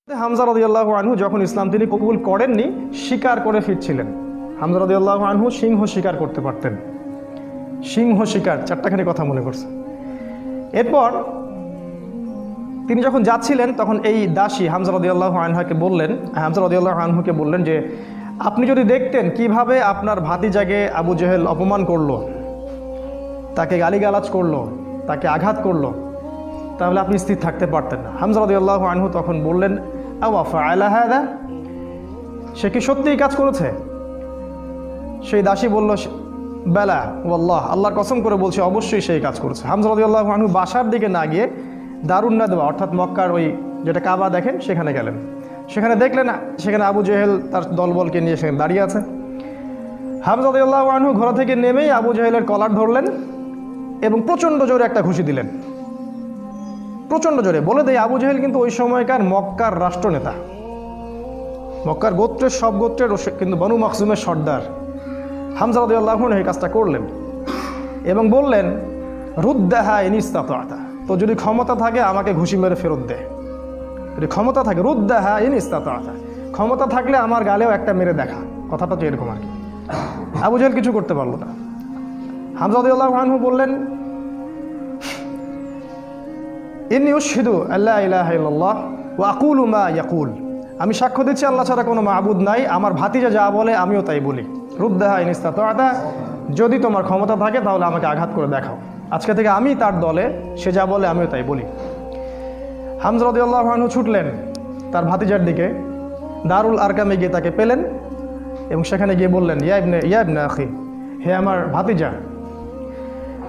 হামজা রাদিয়াল্লাহু আনহু যখন ইসলাম তিনি কবুল করেননি, শিকার করে ফিরছিলেন। হামজা রাদিয়াল্লাহু আনহু সিংহ শিকার করতে পারতেন। সিংহ শিকার, চারটাখানি কথা মনে করছে। এরপর তিনি যখন যাচ্ছিলেন তখন এই দাসী হামজা রাদিয়াল্লাহু আনহুকে বললেন যে আপনি যদি দেখতেন কিভাবে আপনার ভাতিজাকে আবু জেহেল অপমান করলো, তাকে গালিগালাজ করলো, তাকে আঘাত করলো, তাহলে আপনি স্থির থাকতে পারতেন না। হামজা রাদিয়াল্লাহু আনহু তখন বললেন, আওয়া ফাআলা হাদা, সে কি সত্যিই কাজ করেছে? সেই দাসী বলল, বেলা ওয়াল্লাহ, আল্লাহর কসম করে বলছে অবশ্যই সেই কাজ করেছে। হামজা রাদিয়াল্লাহু আনহু বাসার দিকে না গিয়ে দারুন নাদওয়া অর্থাৎ মক্কার ওই যেটা কাবা দেখেন সেখানে গেলেন। সেখানে দেখলেন সেখানে আবু জেহেল তার দলবলকে নিয়ে সেখানে দাঁড়িয়ে আছে। হামজা রাদিয়াল্লাহু আনহু ঘোড়া থেকে নেমেই আবু জেহেলের কলার ধরলেন এবং প্রচণ্ড জোরে একটা ঘুষি দিলেন, প্রচণ্ড জোরে। বলে দেয় আবু জেহেল কিন্তু ওই সময়কার মক্কার রাষ্ট্রনেতা, মক্কার গোত্রের সব গোত্রের কিন্তু বনু মাখজুমের সর্দার। হামজা রাদিয়াল্লাহু আনহু এই কাজটা করলেন এবং বললেন, রুদ্দাহা ইন ইসতাতা, তো যদি ক্ষমতা থাকে আমাকে ঘুষি মেরে ফেরত দে। যদি ক্ষমতা থাকে, রুদ্দাহা ইন ইসতাতা, ক্ষমতা থাকলে আমার গালেও একটা মেরে দেখা, কথাটা তো এরকম আর কি। আবু জেহেল কিছু করতে পারলো না। হামজা রাদিয়াল্লাহু আনহু বললেন, ইন্নী উশহিদু আল্লা ইলাহা ইল্লাল্লাহ ওয়া আকুলু মা ইয়াকুল, আমি সাক্ষ্য দিচ্ছি আল্লাহ ছাড়া কোনো মাবুদ নাই, আমার ভাতিজা যা বলে আমিও তাই বলি। রুদ্দাহা ইন ইসতাতা, যদি তোমার ক্ষমতা থাকে তাহলে আমাকে আঘাত করে দেখাও, আজকে থেকে আমি তার দলে, সে যা বলে আমিও তাই বলি। হামজা রাদিয়াল্লাহু আনহু ছুটলেন তার ভাতিজার দিকে, দারুল আরকামে গিয়ে তাকে পেলেন এবং সেখানে গিয়ে বললেন, ইয়া ইবনে আখি, হে আমার ভাতিজা,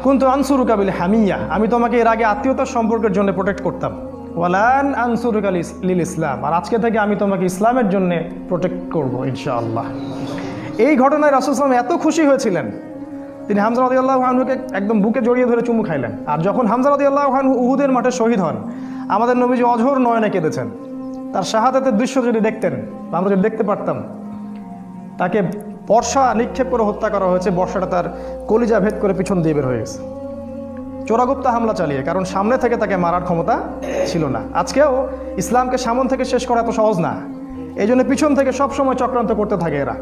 কুনতু আনসুরুকা বিল হামিয়া, আমি তোমাকে এর আগে আত্মীয়তার সম্পর্কের জন্য প্রোটেক্ট করতাম, ওয়ালান আনসুরুকা লিল ইসলাম, আর আজকে থেকে আমি তোমাকে ইসলামের জন্য প্রোটেক্ট করব ইনশাআল্লাহ। এই ঘটনায় রাসূল সাল্লাল্লাহু আলাইহি ওয়াসাল্লাম এত খুশি হয়েছিলেন, তিনি হামজা রাদিয়াল্লাহু আনহুকে একদম বুকে জড়িয়ে ধরে চুমু খাইলেন। আর যখন হামজা রাদিয়াল্লাহু আনহু উহুদের মাঠে শহীদ হন, আমাদের নবীজি অঝোর নয়নে কেঁদেছেন। তার শাহাদাতের দৃশ্য যদি দেখতেন, আমরা যদি দেখতে পারতাম, তাকে বর্ষা নিক্ষেপ করে হত্যা করা হয়েছে, বর্ষাটা তার কলিজা ভেদ করে পিছন দিয়ে বের হয়ে গেছে, চোরাগুপ্তা হামলা চালিয়ে, কারণ সামনে থেকে তাকে মারার ক্ষমতা ছিল না। আজকেও ইসলামকে সামন থেকে শেষ করা এত সহজ না, এই জন্য পিছন থেকে সবসময় চক্রান্ত করতে থাকে এরা,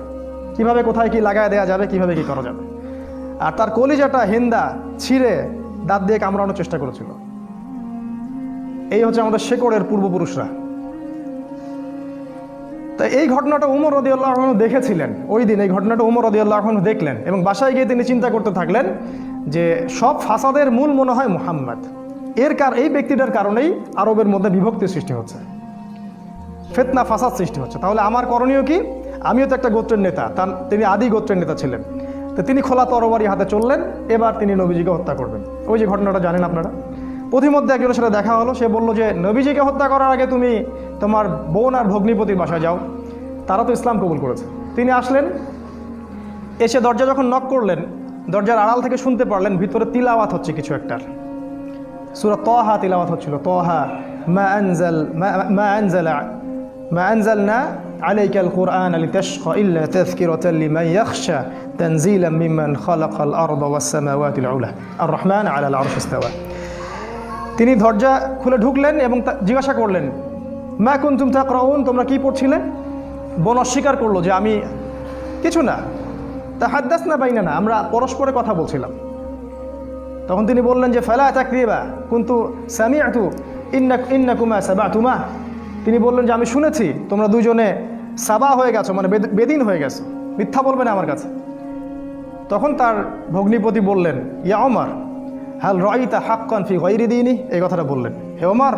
কিভাবে কোথায় কি লাগায় দেওয়া যাবে, কিভাবে কি করা যাবে। আর তার কলিজাটা হিন্দা ছিঁড়ে দাঁত দিয়ে কামড়ানোর চেষ্টা করেছিল। এই হচ্ছে আমাদের শেকড়ের পূর্বপুরুষরা। তাই এই ঘটনাটা উমর রাদিয়াল্লাহু আনহু দেখেছিলেন ওই দিন, এই ঘটনাটা উমর রাদিয়াল্লাহু আনহু দেখলেন এবং বাসায় গিয়ে তিনি চিন্তা করতে থাকলেন যে সব ফাসাদের মূল মনে হয় মুহাম্মদ, এই ব্যক্তিটার কারণেই আরবের মধ্যে বিভক্তি সৃষ্টি হচ্ছে, ফিতনা ফাসাদ সৃষ্টি হচ্ছে। তাহলে আমার করণীয় কি? আমিও তো একটা গোত্রের নেতা, তিনি আদি গোত্রের নেতা ছিলেন, তো তিনি খোলা তরবারি হাতে চললেন, এবার তিনি নবীজিকে হত্যা করবেন। ওই যে ঘটনাটা জানেন আপনারা, পথিমধ্যে একজনের সাথে দেখা হলো, সে বলল যে নবীজিকে হত্যা করার আগে তুমি তোমার বোন আর ভগ্নিপতির বাসায় যাও, তারা তো ইসলাম কবুল করেছে। তিনি আসলেন, এসে দরজা যখন নক করলেন, দরজার আড়াল থেকে শুনতে পারলেন ভিতরে তিলাওয়াত হচ্ছে কিছু একটার, সূরা তাহা তিলাওয়াত হচ্ছিল। তাহা মা আনজালনা আলাইকাল কুরআন লিতাশকা ইল্লা তাযকিরাতাল লিমান ইয়াখশা তানজিলাম মিম্মান খালাকাল আরদা ওয়াস সামাওয়াতিল উলা আর রহমান আলাল আরশি ইস্তাওয়া। তিনি দরজা খুলে ঢুকলেন এবং জিজ্ঞাসা করলেন, মা কুনতুম তাকরাউন, তোমরা কি পড়ছিলে? বোন অস্বীকার করলো যে আমি কিছু না, তাহাদ্দাসনা বাইনানা, আমরা পরস্পরে কথা বলছিলাম। তখন তিনি বললেন যে ফালা তাকদিবা কুনতু সামিআতু ইন্নাকুমা সাবাতুমা, তিনি বললেন যে আমি শুনেছি তোমরা দুজনে সাবা হয়ে গেছো, মানে বেদিন হয়ে গেছো, মিথ্যা বলবে না আমার কাছে। তখন তার ভগ্নিপতি বললেন, ইয়া ওমর হাল রাইতা হাক্কান ফি গায়রি দীনি, এই কথাটা বললেন, হে ওমর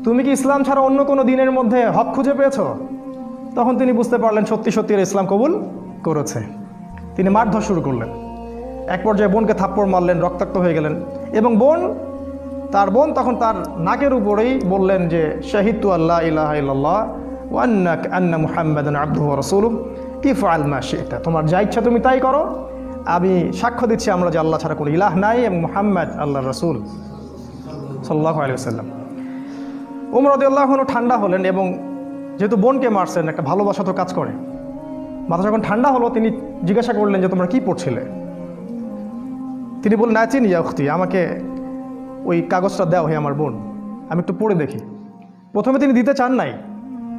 তুমি কি ইসলাম ছাড়া অন্য কোনো দিনের মধ্যে হক খুঁজে পেয়েছো? তখন তিনি বুঝতে পারলেন সত্যি সত্যি ইসলাম কবুল করেছে। তিনি মারধর শুরু করলেন, এক পর্যায়ে বোনকে থাপ্পড় মারলেন, রক্তাক্ত হয়ে গেলেন এবং তার বোন তখন তার নাকের উপরেই বললেন যে শাহিদতু আল্লা ইলাহা ইল্লাল্লাহ ওয়া আন্না মুহাম্মাদান আবদুহু ওয়া রাসূলুহু ইফআল মা শি'তা, তোমার যা ইচ্ছা তুমি তাই করো, আমি সাক্ষ্য দিচ্ছি আমরা যে আল্লাহ ছাড়া কোনো ইলাহ নাই এবং মুহাম্মদ আল্লাহর রাসূল সাল্লাল্লাহু আলাইহি ওয়াসাল্লাম। উমর রাদিয়াল্লাহু আনহু ঠান্ডা হলেন এবং যেহেতু বোনকে মারছেন, একটা ভালোবাসা তো কাজ করে, মাথা যখন ঠান্ডা হলো তিনি জিজ্ঞাসা করলেন যে তোমরা কি পড়ছিলে? তিনি বললেন, নাচিন ইয়া উখতি, আমাকে ওই কাগজটা দাও হে আমার বোন, আমি একটু পড়ে দেখি। প্রথমে তিনি দিতে চান নাই,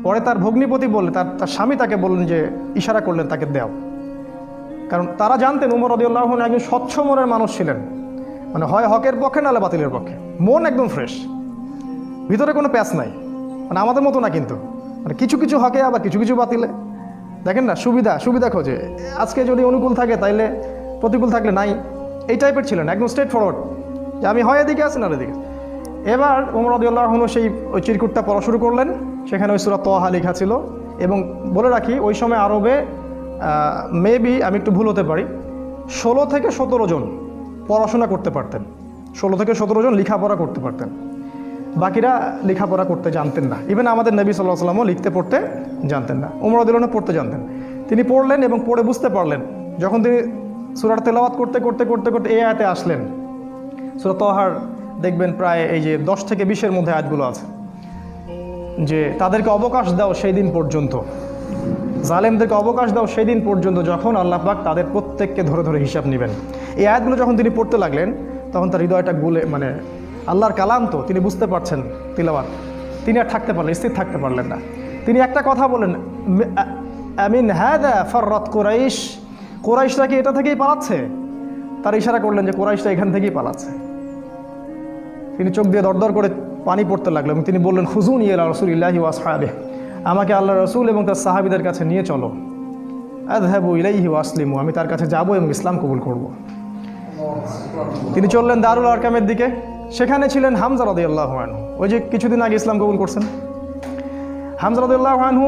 পরে তার ভগ্নিপতি বললেন, তার স্বামী তাকে বললেন যে, ইশারা করলেন তাকে দেও। কারণ তারা জানতেন উমর রাদিয়াল্লাহু আনহু একজন স্বচ্ছ মনের মানুষ ছিলেন, মানে হয় হকের পক্ষে নাহলে বাতিলের পক্ষে, মন একদম ফ্রেশ, ভিতরে কোনো প্যাচ নাই, মানে আমাদের মতো না কিন্তু, মানে কিছু কিছু হকে আবার কিছু কিছু বাতিলে, দেখেন না, সুবিধা খোঁজে, আজকে যদি অনুকূল থাকে তাইলে প্রতিকূল থাকলে নাই, এই টাইপের ছিলেন, একদম স্ট্রেট ফরওয়ার্ড, যে আমি হয় এদিকে আছি না এদিকে। এবার ওমর রাদিয়াল্লাহু আনহু সেই ওই চিরকুটটা পড়া শুরু করলেন, সেখানে ওই সূরা তাহা লেখা ছিল। এবং বলে রাখি, ওই সময় আরবে মেবি, আমি একটু ভুল হতে পারি, 16 থেকে 17 জন পড়াশোনা করতে পারতেন, 16 থেকে 17 জন লেখাপড়া করতে পারতেন, বাকিরা লেখাপড়া করতে জানতেন না। ইভেন আমাদের নবী সাল্লাল্লাহু আলাইহি ওয়াসাল্লামও লিখতে পড়তে জানতেন না, ওমর রাদিয়াল্লাহু আনহু পড়তে জানতেন। তিনি পড়লেন এবং পড়ে বুঝতে পারলেন। যখন তিনি সূরাটা তেলাওয়াত করতে করতে করতে করতে এই আয়াতে আসলেন, সূরা তাহার দেখবেন প্রায় এই যে 10 থেকে 20-এর মধ্যে আয়াতগুলো আছে, যে তাদেরকে অবকাশ দাও সেই দিন পর্যন্ত, জালেমদেরকে অবকাশ দাও সেই দিন পর্যন্ত যখন আল্লাহ পাক তাদের প্রত্যেককে ধরে ধরে হিসাব নেবেন। এই আয়াতগুলো যখন তিনি পড়তে লাগলেন, তখন তার হৃদয়টা গুলে, মানে আল্লাহর কালাম তো, তিনি বুঝতে পারছেন তিলাওয়াত, তিনি আর থাকতে পারলেন, স্থির থাকতে পারলেন না। তিনি একটা কথা বলেন, আমিন হাদা ফাররাত কুরাইশ, কুরাইশরা কি এটা থেকেই পালাচ্ছে? তার ইশারা করলেন যে কুরাইশরা এখান থেকেই পালাচ্ছে। তিনি চোখ দিয়ে দরদর করে পানি পড়তে লাগলো এবং তিনি বললেন, খুজুনি ইলা রাসূলিল্লাহি ওয়া আসহাবিহি, আমাকে আল্লাহ রসুল এবং তার সাহাবীদের কাছে নিয়ে চলো, আযহাবু ইলাইহি ওয়া আসলিমু, আমি তার কাছে যাব এবং ইসলাম কবুল করব। তিনি চললেন দারুল আরকামের দিকে, সেখানে ছিলেন হামজা রাদিয়াল্লাহু আনহু, ওই যে কিছুদিন আগে ইসলাম কবুল করছেন। হামজা রাদিয়াল্লাহু আনহু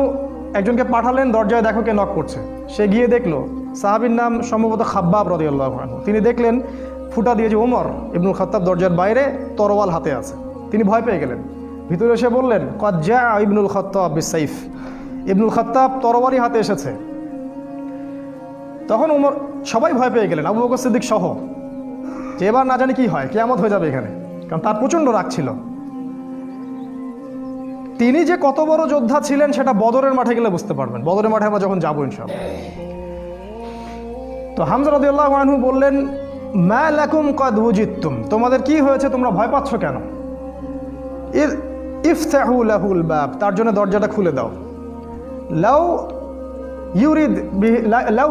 একজনকে পাঠালেন, দরজায় দেখো কে নক করছে। সে গিয়ে দেখলো, সাহাবীর নাম সম্ভবত খাব্বাব রাদিয়াল্লাহু আনহু। তিনি দেখলেন ফুটা দিয়ে যে ওমর ইবনুল খাত্তাব দরজার বাইরে তরোয়াল হাতে আছে। তিনি ভয় পেয়ে গেলেন, ভিতরে এসে বললেন, ক্বাদ জাআ ইবনুল খাত্তাব বিসাইফ, ইবনুল খাত্তাব তরবারি হাতে এসেছে। তখন ওমর, সবাই ভয় পেয়ে গেলেন, আবু বকর সিদ্দিক সহ, যে এবার না জানি কি হয়, কিয়ামত হয়ে যাবে এখানে, কারণ তার প্রচণ্ড রাগ ছিল। তিনি যে কত বড় যোদ্ধা ছিলেন সেটা বদরের মাঠে গেলে বুঝতে পারবেন, বদরের মাঠে আমরা যখন যাবো ইনশাআল্লাহ। তো হামজা রাদিয়াল্লাহু আনহু বললেন, মা লাকুম ক্বাদ ওয়াজিদতুম, তোমাদের কি হয়েছে, তোমরা ভয় পাচ্ছ কেন? ইফতাহু লাহুল বাব, তার জন্য দরজাটা খুলে দাও। লাউ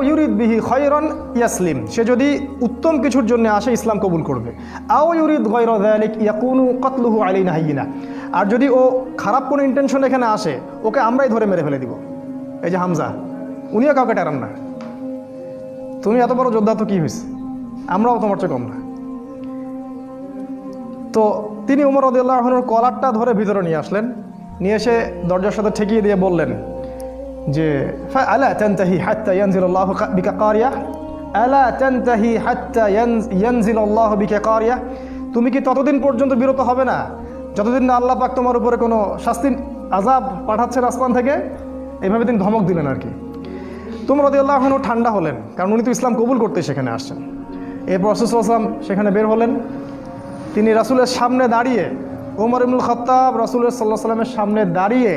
ইউরিদ বিহি খায়রান ইয়াসলিম, সে যদি উত্তম কিছুর জন্য আসে ইসলাম কবুল করবে। আও ইউরিদ গায়রা যালিক ইয়াকুনু কতলুহু আলাইনা হাইয়িনা, আর যদি ও খারাপ কোনো ইন্টেনশন এখানে আসে, ওকে আমরাই ধরে মেরে ফেলে দিব। এই যে হামজা, উনিও কাউকে টেরান না, তুমি এত বড় যোদ্ধা তো কি হয়েছে, আমরাও তোমার চেয়ে কম না। তো তিনি ওমর রাদিয়াল্লাহু আনহুর কলারটা ধরে ভিতরে নিয়ে আসলেন, নিয়ে এসে দরজার সাথে ঠেকিয়ে দিয়ে বললেন যে, আলা তানতাহি হাত্তা ইয়ানজিলাল্লাহু বিকা কারিয়া, আলা তানতাহি হাত্তা ইয়ানজিলাল্লাহু বিকা কারিয়া, তুমি কি ততদিন পর্যন্ত বিরত হবে না যতদিন না আল্লাহ পাক তোমার উপরে কোনো শাস্তি আযাব পাঠাচ্ছেন আসমান থেকে? এইভাবে তিনি ধমক দিলেন আর কি। ওমর রাদিয়াল্লাহু আনহু ঠান্ডা হলেন, কারণ উনি তো ইসলাম কবুল করতে সেখানে আসছেন। এরপর রাসূল সাল্লাল্লাহু আলাইহি ওয়াসাল্লাম সেখানে বের হলেন। তিনি রাসূলের সামনে দাঁড়িয়ে, ওমর ইবনুল খাত্তাব রাসূল সাল্লাল্লাহু আলাইহি ওয়াসাল্লামের সামনে দাঁড়িয়ে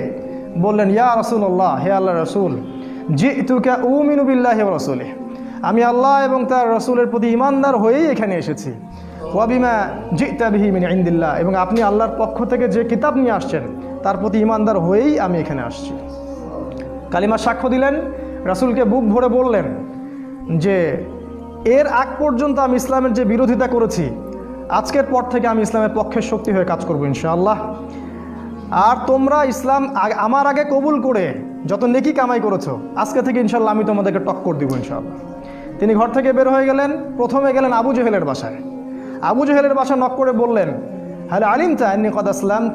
বললেন, ইয়া রাসূলুল্লাহ, হে আল্লাহর রাসূল, জিতুকা উমিনু বিল্লাহি ওয়া রাসূলিহি, আমি আল্লাহ এবং তার রাসূলের প্রতি ঈমানদার হয়েই এখানে এসেছি। ওয়া বিমা জিতা বিহি মিন ইনদিল্লাহ, এবং আপনি আল্লাহর পক্ষ থেকে যে কিতাব নিয়ে আসছেন তার প্রতি ঈমানদার হয়েই আমি এখানে আসছি। কালিমা সাক্ষ্য দিলেন, রাসূলকে বুক ভরে বললেন যে, এর আগ পর্যন্ত আমি ইসলামের যে বিরোধিতা করেছি, আজকের পর থেকে আমি ইসলামের পক্ষের শক্তি হয়ে কাজ করবো ইনশাআল্লাহ। আর তোমরা ইসলাম আমার আগে কবুল করে যত নেকি কামাই করেছো, আজকে থেকে ইনশাআল্লাহ আমি তোমাদেরকে টক্কর দিব ইনশাআল্লাহ। তিনি ঘর থেকে বের হয়ে গেলেন, প্রথমে গেলেন আবু জেহেলের বাসায়। আবু জেহেলের বাসায় নক করে বললেন, হাল আলিমতা আন্নী কদ আসলামত,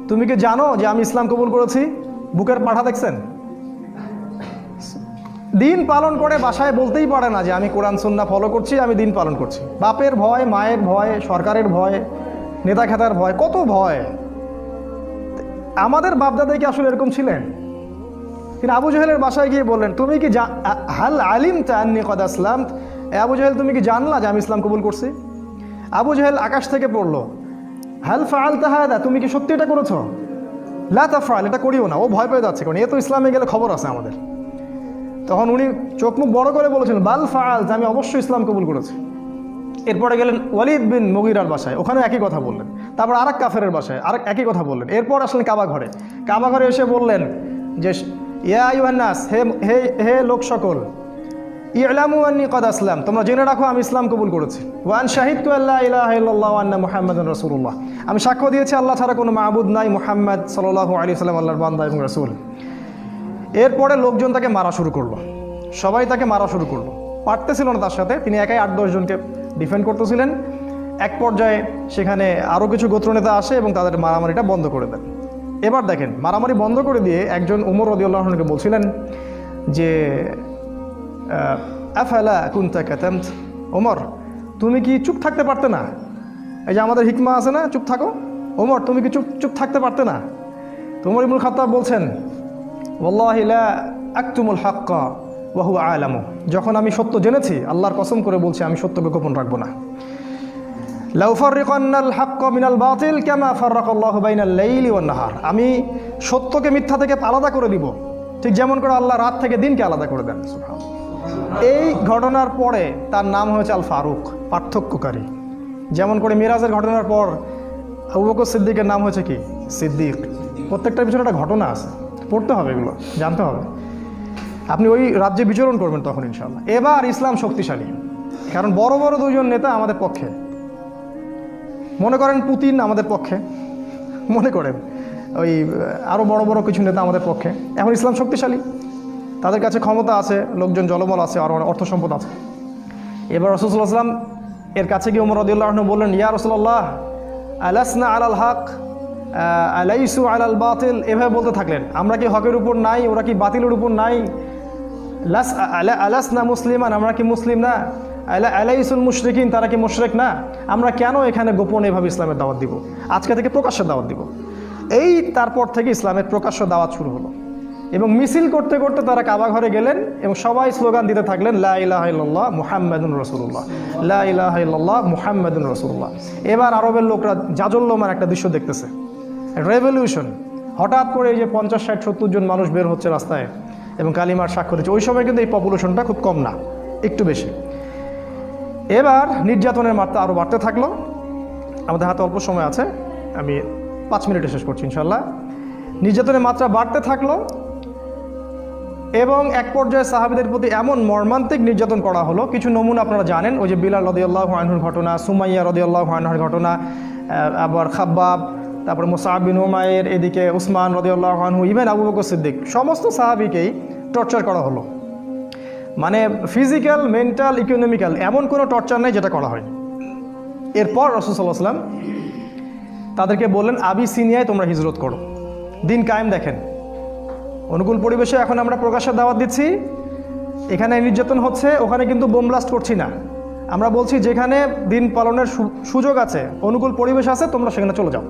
তুমি কি জানো যে আমি ইসলাম কবুল করেছি? বুকের পাঠা দেখছেন, দিন পালন করে বাসায় বলতেই পারে না যে আমি কোরআন সুন্নাহ ফলো করছি, আমি দিন পালন করছি। বাপের ভয়, মায়ের ভয়, সরকারের ভয়, নেতা খেতার ভয়, কত ভয়। আমাদের বাপদাদাই কি আসলে এরকম ছিলেন? তিনি আবু জেহেলের বাসায় গিয়ে বললেন, তুমি কি হাল আলিমতা আন্নী কদ আসলামত, আবু জেহেল তুমি কি জানলা যে আমি ইসলাম কবুল করছি? আবু জেহেল আকাশ থেকে পড়লো, হাল ফাআলতা হাদা, তুমি কি সত্যি এটা করেছো? লা তাফআল, এটা করিও না। ও ভয় পেয়ে যাচ্ছে, কারণ এ তো ইসলামে গেলে খবর আছে আমাদের। তখন উনি চোখ মুখ বড় করে বলেছিলেন, বাল ফাআল, আমি অবশ্যই ইসলাম কবুল করেছি। এরপরে গেলেন ওয়ালিদ বিন মুগিরার বাসায়, ওখানে একই কথা বললেন। তারপর আরেক কাফেরের বাসায় আরেক একই কথা বললেন। এরপর আসলেন কাবা ঘরে। কাবা ঘরে এসে বললেন যে ইয়া আইয়ুহান নাস, হে হে হে লোক সকল, ই'লামু আন্নী ক্বাদ আসলাম, তোমরা জেনে রাখো আমি ইসলাম কবুল করেছি। ওয়া আন শাহিদতু আল্লা ইলাহা ইল্লাল্লাহ ওয়া আন্না মুহাম্মাদুর রাসূলুল্লাহ, আমি সাক্ষ্য দিয়েছি আল্লাহ ছাড়া কোনো মাবুদ নাই, মুহাম্মদ সাল্লাল্লাহু আলাইহি ওয়াসাল্লাম আল্লাহর বান্দা এবং রাসূল। এরপরে লোকজন তাকে মারা শুরু করলো, সবাই তাকে মারা শুরু করলো, পারতেছিল না তার সাথে, তিনি একাই 8-10 জনকে ডিফেন্ড করতেছিলেন। এক পর্যায়ে সেখানে আরও কিছু গোত্রনেতা আসে এবং তাদের মারামারিটা বন্ধ করে দেন। এবার দেখেন, মারামারি বন্ধ করে দিয়ে একজন উমর রাদিয়াল্লাহু আনহুকে বলছিলেন যে আফালা কুনতা কাতামত, ওমর তুমি কি চুপ থাকতে পারতে না? এই যে আমাদের হিকমা আছে না, চুপ থাকো, ওমর তুমি কি চুপ থাকতে পারতে না? তো ওমর ইবনুল খাত্তাব বলছেন, ওয়াল্লাহি লা আকতুমুল হাক্কা ওয়া হুয়া আলামু, যখন আমি সত্য জেনেছি আল্লাহর কসম করে বলছি আমি সত্যকে গোপন রাখবো না। লাউ ফাররিকান্নাল হাক্কা মিনাল বাতিল কামা ফাররাকাল্লাহু বাইনাল লাইলি ওয়ান নাহার, আমি সত্যকে মিথ্যা থেকে আলাদা করে দিব, ঠিক যেমন করে আল্লাহ রাত থেকে দিনকে আলাদা করে দেন। সুবহানাল্লাহ। এই ঘটনার পরে তার নাম হয়েছে আল ফারুক, পার্থক্যকারী। যেমন করে মিরাজের ঘটনার পর আবু বকর সিদ্দিকের নাম হয়েছে কি? সিদ্দিক। প্রত্যেকটার পিছনে একটা ঘটনা আছে, পড়তে হবে, এগুলো জানতে হবে। আপনি ওই রাজ্যে বিচরণ করবেন তখন ইনশাআল্লাহ। এবার ইসলাম শক্তিশালী, কারণ বড় বড় দুজন নেতা আমাদের পক্ষে। মনে করেন পুতিন আমাদের পক্ষে, মনে করেন ওই আরও বড় বড় কিছু নেতা আমাদের পক্ষে। এখন ইসলাম শক্তিশালী, তাদের কাছে ক্ষমতা আছে, লোকজন জলবল আছে, আর অর্থ সম্পদ আছে। এবার রাসূল সাল্লাল্লাহু আলাইহি ওয়াসাল্লাম এর কাছে গিয়ে ওমর রাদিয়াল্লাহু আনহু বললেন, ইয়া রাসূলুল্লাহ আলাসনা আলাল হক আলাইসু আলাল বাতিল, এভাবে বলতে থাকলেন, আমরা কি হকের উপর নাই, ওরা কি বাতিলের উপর নাই? আলাসনা মুসলিমান, আমরা কি মুসলিম না? আলাইসুল মুশরিকিন, তারা কি মুশরিক না? আমরা কেন এখানে গোপনে এভাবে ইসলামের দাওয়াত দিব? আজকে থেকে প্রকাশ্যে দাওয়াত দিব। এই তারপর থেকে ইসলামের প্রকাশ্য দাওয়াত শুরু হলো এবং মিছিল করতে করতে তারা কাবা ঘরে গেলেন এবং সবাই স্লোগান দিতে থাকলেন, লা ইলাহা ইল্লাল্লাহ মুহাম্মাদুর রাসূলুল্লাহ, লা ইলাহা ইল্লাল্লাহ মুহাম্মাদুর রাসূলুল্লাহ। এবার আরবের লোকরা জাজল্যমান একটা দৃশ্য দেখতেছে, রেভলিউশন। হঠাৎ করে এই যে 50, 60, 70 জন মানুষ বের হচ্ছে রাস্তায় এবং কালিমার সাক্ষ্য দিচ্ছে। ওই সময় কিন্তু এই পপুলেশনটা খুব কম না, একটু বেশি। এবার নির্যাতনের মাত্রা আরও বাড়তে থাকলো। আমাদের হাতে অল্প সময় আছে, আমি 5 মিনিটে শেষ করছি ইনশাল্লাহ। নির্যাতনের মাত্রা বাড়তে থাকলো এবং এক পর্যায়ে সাহাবীদের প্রতি এমন মর্মান্তিক নির্যাতন করা হলো। কিছু নমুনা আপনারা জানেন, ওই যে বিলাল রাদিয়াল্লাহু আনহুর ঘটনা, সুমাইয়া রাদিয়াল্লাহু আনহার ঘটনা, আবার খাব্বাব, তারপরে মুসআব বিন উমাইর, এদিকে উসমান রাদিয়াল্লাহু আনহু, ইভেন আবু বকর সিদ্দিক, সমস্ত সাহাবীকেই টর্চার করা হলো। মানে ফিজিক্যাল, মেন্টাল, ইকোনমিক্যাল, এমন কোনো টর্চার নেই যেটা করা হয়। এরপর রাসূল সাল্লাল্লাহু আলাইহি ওয়াসাল্লাম তাদেরকে বললেন, আবিসিনিয়ায় তোমরা হিজরত করো, দিন কায়েম দেখেন। অনুকূল পরিবেশে এখন আমরা প্রকাশ্যে দাওয়াত দিচ্ছি, এখানে নির্যাতন হচ্ছে, ওখানে কিন্তু বোম ব্লাস্ট করছি না। আমরা বলছি যেখানে দিন পালনের সুযোগ আছে, অনুকূল পরিবেশ আছে, তোমরা সেখানে চলে যাও।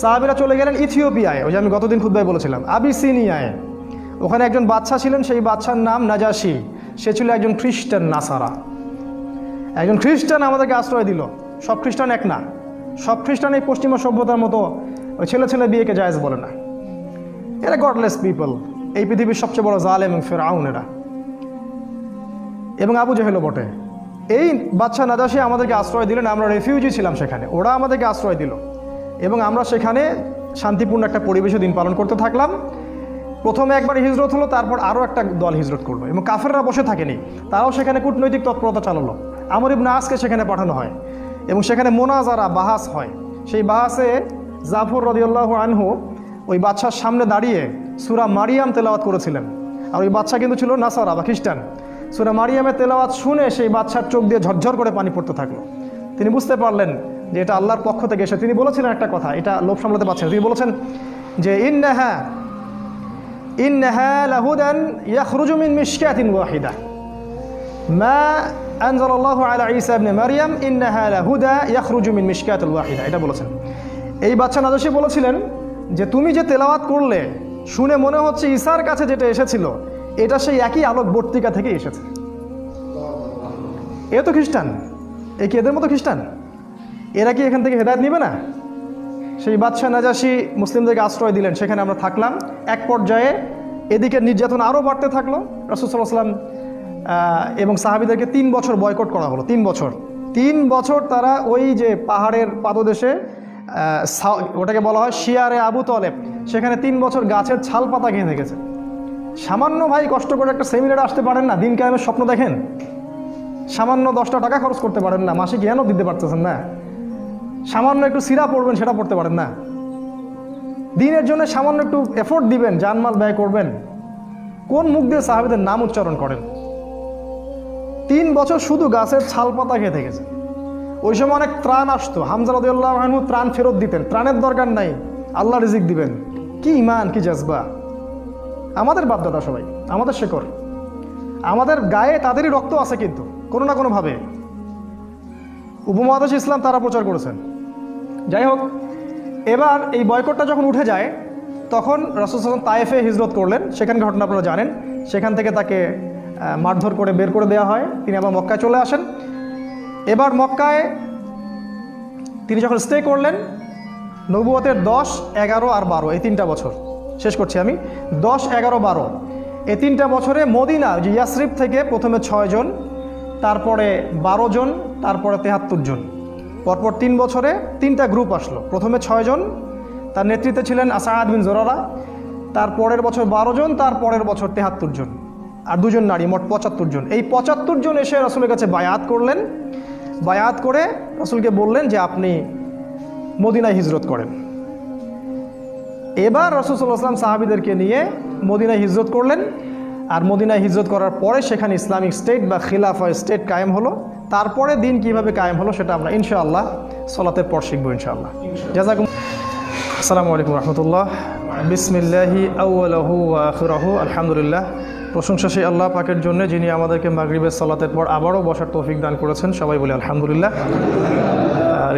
সাহাবীরা চলে গেলেন ইথিওপিয়ায়, ওই যে আমি গতদিন খুতবায় বলেছিলাম, আবিসিনিয়ায়। ওখানে একজন বাদশা ছিলেন, সেই বাদশার নাম নাজাশি। সে ছিল একজন খ্রিস্টান নাসারা, একজন খ্রিস্টান আমাদেরকে আশ্রয় দিল। সব খ্রিস্টান এক না, সব খ্রিস্টান এই পশ্চিমা সভ্যতার মতো ওই ছেলে ছেলে বিয়েকে জায়েজ বলে না। এরা গডলেস পিপল, এই পৃথিবীর সবচেয়ে বড় জালেম এবং ফেরাউন এরা, এবং আবু জেহেলও বটে। এই বাদশা নাজাশি আমাদেরকে আশ্রয় দিলেন, আমরা রেফিউজি ছিলাম সেখানে, ওরা আমাদেরকে আশ্রয় দিল এবং আমরা সেখানে শান্তিপূর্ণ একটা পরিবেশে দিন পালন করতে থাকলাম। প্রথমে একবার হিজরত হলো, তারপর আরও একটা দল হিজরত করলো এবং কাফেররা বসে থাকেনি, তারাও সেখানে কূটনৈতিক তৎপরতা চালালো। আমর ইবনে আসকে সেখানে পাঠানো হয় এবং সেখানে মোনাজারা, বাহাস হয়। সেই বাহাসে জাফর রাদিয়াল্লাহু আনহু ওই বাদশার সামনে দাঁড়িয়ে সূরা মারিয়াম তেলাওয়াত করেছিলেন, আর ওই বাদশা কিন্তু ছিল নাসারা বা খ্রিস্টান। সূরা মারিয়ামের তেলাওয়াত শুনে সেই বাদশার চোখ দিয়ে ঝরঝর করে পানি পড়তে থাকলো। তিনি বুঝতে পারলেন যে এটা আল্লাহর পক্ষ থেকে এসে। তিনি বলেছিলেন একটা কথা, এটা লোভ সামলাতে পারছেন, তিনি বলেছেন যে ইন্নাহা লাহুদান ইয়াখরুজু মিন মিশকাতিন ওয়াহিদা মা আনজালাল্লাহু আলা ঈসা ইবনে মারইয়াম ইন্নাহা লাহুদা ইয়াখরুজু মিন মিশকাতিল ওয়াহিদা, এটা বলেছেন। এই বাদশা নাজাশী বলেছিলেন যে তুমি যে তেলাওয়াত করলে শুনে মনে হচ্ছে ঈসার কাছে যেটা এসেছিল এটা সেই একই আলোক বর্তিকা থেকে এসেছে। এ তো খ্রিস্টান, এ কি এদের মতো খ্রিস্টান? এরা কি এখান থেকে হেদায়েত নেবে না? সেই বাদশা নাজাশী মুসলিমদেরকে আশ্রয় দিলেন, সেখানে আমরা থাকলাম। এক পর্যায়ে এদিকে নির্যাতন আরও বাড়তে থাকলো। রাসূল সাল্লাল্লাহু আলাইহি ওয়াসাল্লাম এবং সাহাবীদেরকে 3 বছর বয়কট করা হলো। 3 বছর তারা ওই যে পাহাড়ের পাদদেশে ওটাকে বলা হয় শিয়ারে আবু তলেব, সেখানে 3 বছর গাছের ছাল পাতা খেয়ে থেকেছে। সামান্য ভাই কষ্ট করে একটা সেমিনারে আসতে পারেন না, দিন কায়েমের স্বপ্ন দেখেন, সামান্য 10টা টাকা খরচ করতে পারেন না, মাসে জ্ঞানও দিতে পারতেছেন না, সামান্য একটু সিরা পড়বেন সেটা পড়তে পারেন না, দিনের জন্য সামান্য একটু এফোর্ট দিবেন, জানমাল ব্যয় করবেন, কোন মুখ দিয়ে সাহাবীদের নাম উচ্চারণ করেন? 3 বছর শুধু গাছের ছাল পাতা খেয়ে থেকেছে। ওই সময় অনেক ত্রাণ আসতো, হামজা রাদিয়াল্লাহু আনহু ত্রাণ ফেরত দিতেন, ত্রাণের দরকার নাই, আল্লাহ রিজিক দিবেন। কি ইমান, কি জজবা! আমাদের বাপদাদা সবাই, আমাদের শেকড়, আমাদের গায়ে তাদেরই রক্ত আছে, কিন্তু কোনো না কোনোভাবে উপমহাদেশ ইসলাম তারা প্রচার করেছেন। যাই হোক, এবার এই বয়কটটা যখন উঠে যায়, তখন রাসূল সাল্লাল্লাহু আলাইহি ওয়াসাল্লাম তায়েফে হিজরত করলেন। সেখানে ঘটনা আপনারা জানেন, সেখান থেকে তাকে মারধর করে বের করে দেওয়া হয়, তিনি আবার মক্কায় চলে আসেন। এবার মক্কায় তিনি যখন স্টে করলেন, নবুয়তের 10, 11 আর 12 এই 3টা বছর শেষ করছি আমি। 10, 11, 12 এই 3টা বছরে মদিনা যে ইয়াসরিব থেকে প্রথমে 6 জন, তারপরে 12 জন, তারপরে 73 জন, পরপর 3 বছরে 3টা গ্রুপ আসলো। প্রথমে 6 জন, তার নেতৃত্বে ছিলেন আসাদ বিন জোরারা, তারপরের বছর 12 জন, তারপরের বছর 73 জন, আর 2 জন নারী, মোট 75 জন। এই 75 জন এসে রাসূলের কাছে বায়াত করলেন। বায়াত করে রাসূলকে বললেন যে আপনি মদিনায় হিজরত করেন। এবার রাসূল সাল্লাল্লাহু আলাইহি ওয়াসাল্লাম সাহাবীদেরকে নিয়ে মদিনায় হিজরত করলেন। আর মদিনায় হিজরত করার পরে সেখানে ইসলামিক স্টেট বা খিলাফা স্টেট কায়েম হলো। তারপরে দিন কিভাবে কায়েম হলো সেটা আমরা ইনশাআল্লাহ সালাতের পর শিখবো ইনশাআল্লাহ। জাযাকুম। আসসালামু আলাইকুম রাহমাতুল্লাহ। বিসমিল্লাহি আউয়ালুহু ওয়া আখিরুহু, আলহামদুলিল্লাহ। প্রশংসা সেই আল্লাহ পাকের জন্য, যিনি আমাদেরকে মাগরিবের সালাতের পর আবারও বসার তৌফিক দান করেছেন। সবাই বলি আলহামদুলিল্লাহ।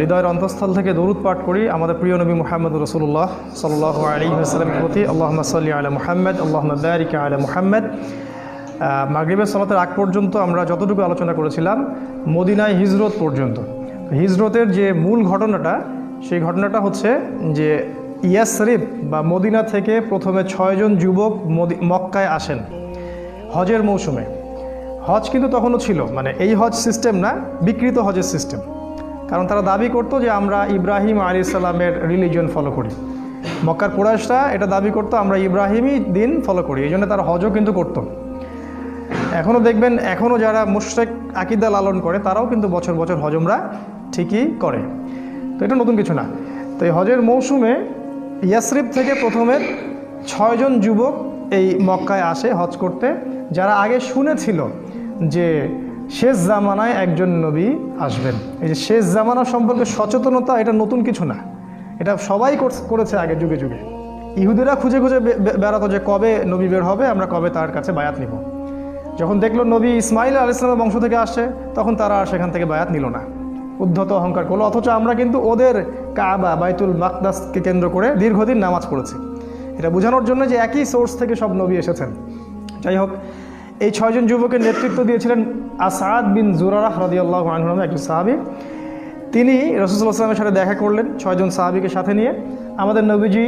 হৃদয়ের অন্তঃস্থল থেকে দরুদ পাঠ করি আমাদের প্রিয় নবী মুহাম্মদ রাসূলুল্লাহ সাল্লাল্লাহু আলাইহি ওয়াসাল্লামের প্রতি। আল্লাহুম্মা সাল্লি আলা মুহাম্মদ, আল্লাহুম্মা বারিক আলা মুহাম্মদ। মাগরিবের সালাতের আগ পর্যন্ত আমরা যতটুকু আলোচনা করেছিলাম মদিনায় হিজরত পর্যন্ত। হিজরতের যে মূল ঘটনাটা, সেই ঘটনাটা হচ্ছে যে ইয়াসরিব বা মদিনা থেকে প্রথমে 6 জন যুবক মক্কায় আসেন হজের মৌসুমে। হজ কিন্তু তখনও ছিল, মানে এই হজ সিস্টেম না, বিকৃত হজের সিস্টেম। কারণ তারা দাবি করতো যে আমরা ইব্রাহিম আলাইহিস সালামের রিলিজিয়ন ফলো করি। মক্কার কুরাইশরা এটা দাবি করতো আমরা ইব্রাহিমই দিন ফলো করি, এই জন্য তারা হজও কিন্তু করতো। এখনও দেখবেন, এখনও যারা মুশরিক আকীদা লালন করে তারাও কিন্তু বছর বছর হজ উমরা ঠিকই করে। তো এটা নতুন কিছু না। তো এই হজের মৌসুমে ইয়াসরিব থেকে প্রথমে 6 জন যুবক এই মক্কায় আসে হজ করতে, যারা আগে শুনেছিল যে শেষ জামানায় একজন নবী আসবেন। এই যে শেষ জামানা সম্পর্কে সচেতনতা, এটা নতুন কিছু না, এটা সবাই করেছে আগে যুগে যুগে। ইহুদিরা খুঁজে খুঁজে বেড়াতো যে কবে নবী বের হবে, আমরা কবে তার কাছে বায়াত নিব। যখন দেখলো নবী ইসমাইল আলাইহিস সালামের বংশ থেকে আসছে, তখন তারা আর সেখান থেকে বায়াত নিল না, উদ্ধত অহংকার করলো। অথচ আমরা কিন্তু ওদের কাবা বাইতুল মাকদাসকে কেন্দ্র করে দীর্ঘদিন নামাজ পড়েছি। এটা বোঝানোর জন্য যে একই সোর্স থেকে সব নবী এসেছেন। যাই হোক, এই 6 জন যুবকের নেতৃত্ব দিয়েছিলেন আসাদ বিন জুরারাহ রাদিয়াল্লাহু আনহু নামে একজন সাহাবী। তিনি রাসূল সাল্লাল্লাহু আলাইহি ওয়াসাল্লামের সাথে দেখা করলেন 6 জন সাহাবীকে সাথে নিয়ে। আমাদের নবীজি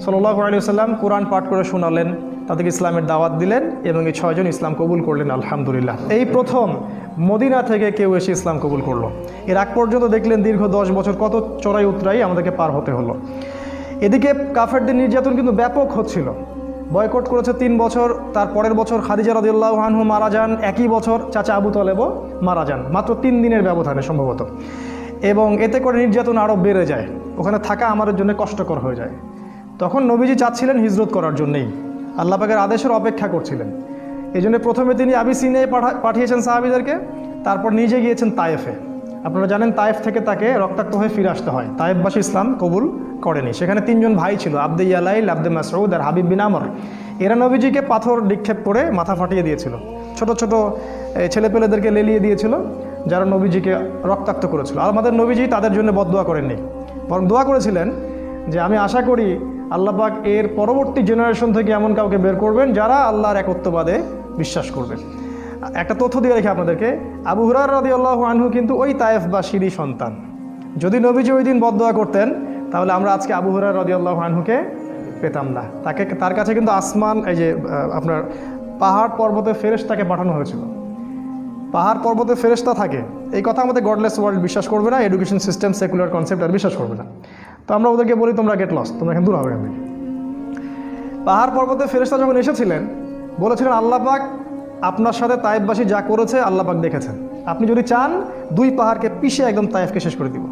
সাল্লাল্লাহু আলাইহি ওয়াসাল্লাম কোরআন পাঠ করে শোনালেন, তাদেরকে ইসলামের দাওয়াত দিলেন এবং এই 6 জন ইসলাম কবুল করলেন আলহামদুলিল্লাহ। এই প্রথম মদিনা থেকে কেউ এসে ইসলাম কবুল করলো। এর আগ পর্যন্ত দেখলেন দীর্ঘ 10 বছর কত চড়াই উতরাই আমাদেরকে পার হতে হলো। এদিকে কাফেরদের নির্যাতন কিন্তু ব্যাপক হচ্ছিল। বয়কট করেছে 3 বছর, তার পরের বছর খাদিজা রাদিয়াল্লাহু আনহা মারা যান, একই বছর চাচা আবু তলেবও মারা যান, মাত্র 3 দিনের ব্যবধানে সম্ভবত। এবং এতে করে নির্যাতন আরও বেড়ে যায়, ওখানে থাকা আমাদের জন্য কষ্টকর হয়ে যায়। তখন নবীজি চাচ্ছিলেন হিজরত করার জন্যেই, আল্লাহ পাকের আদেশের অপেক্ষা করছিলেন। এই জন্য প্রথমে তিনি আবিসিনিয়ায় পাঠিয়েছেন সাহাবীদেরকে, তারপর নিজে গিয়েছেন তায়েফে। আপনারা জানেন তায়েফ থেকে তাকে রক্তাক্ত হয়ে ফিরে আসতে হয়। তায়েফবাসী ইসলাম কবুল করেনি। সেখানে 3 জন ভাই ছিল, আব্দে ইয়ালাইল, আব্দে মাসউদ আর হাবিব বিন আমর। এরা নবীজিকে পাথর নিক্ষেপ করে মাথা ফাটিয়ে দিয়েছিল, ছোট ছোট ছেলেপেলেদেরকে লেলিয়ে দিয়েছিল, যারা নবীজিকে রক্তাক্ত করেছিল। আর আমাদের নবীজি তাদের জন্য বদদোয়া করেননি, বরং দোয়া করেছিলেন যে আমি আশা করি আল্লাহ পাক এর পরবর্তী জেনারেশন থেকে এমন কাউকে বের করবেন যারা আল্লাহর একত্ববাদে বিশ্বাস করবেন। একটা তথ্য দিয়ে রেখে আপনাদেরকে, আবু হুরায়রা রাদিয়াল্লাহু আনহু কিন্তু ওই তায়েফবাসীরই সন্তান। যদি নবীজি ওই দিন বদদোয়া করতেন তাহলে আমরা আজকে আবু হুরায়রা রাদিয়াল্লাহু আনহুকে পেতাম না। তার কাছে কিন্তু আসমান, এই যে আপনার পাহাড় পর্বতে ফেরেশতাকে পাঠানো হয়েছিল। পাহাড় পর্বতে ফেরেশতা থাকে, এই কথা আমাদের গডলেস ওয়ার্ল্ড বিশ্বাস করবে না, এডুকেশন সিস্টেম সেকুলার কনসেপ্ট আর বিশ্বাস করবে না। তো আমরা ওদেরকে বলি তোমরা গেট লস, তোমরা এখানে দূর হবে এখান থেকে। পাহাড় পর্বতে ফেরেশতা যখন এসেছিলেন বলেছিলেন আল্লাহ পাক আপনার সাথে তায়েফবাসী যা করেছে আল্লাহ পাক দেখেছেন, আপনি যদি চান 2 পাহাড়কে পিষে একদম তায়েফকে শেষ করে দিব।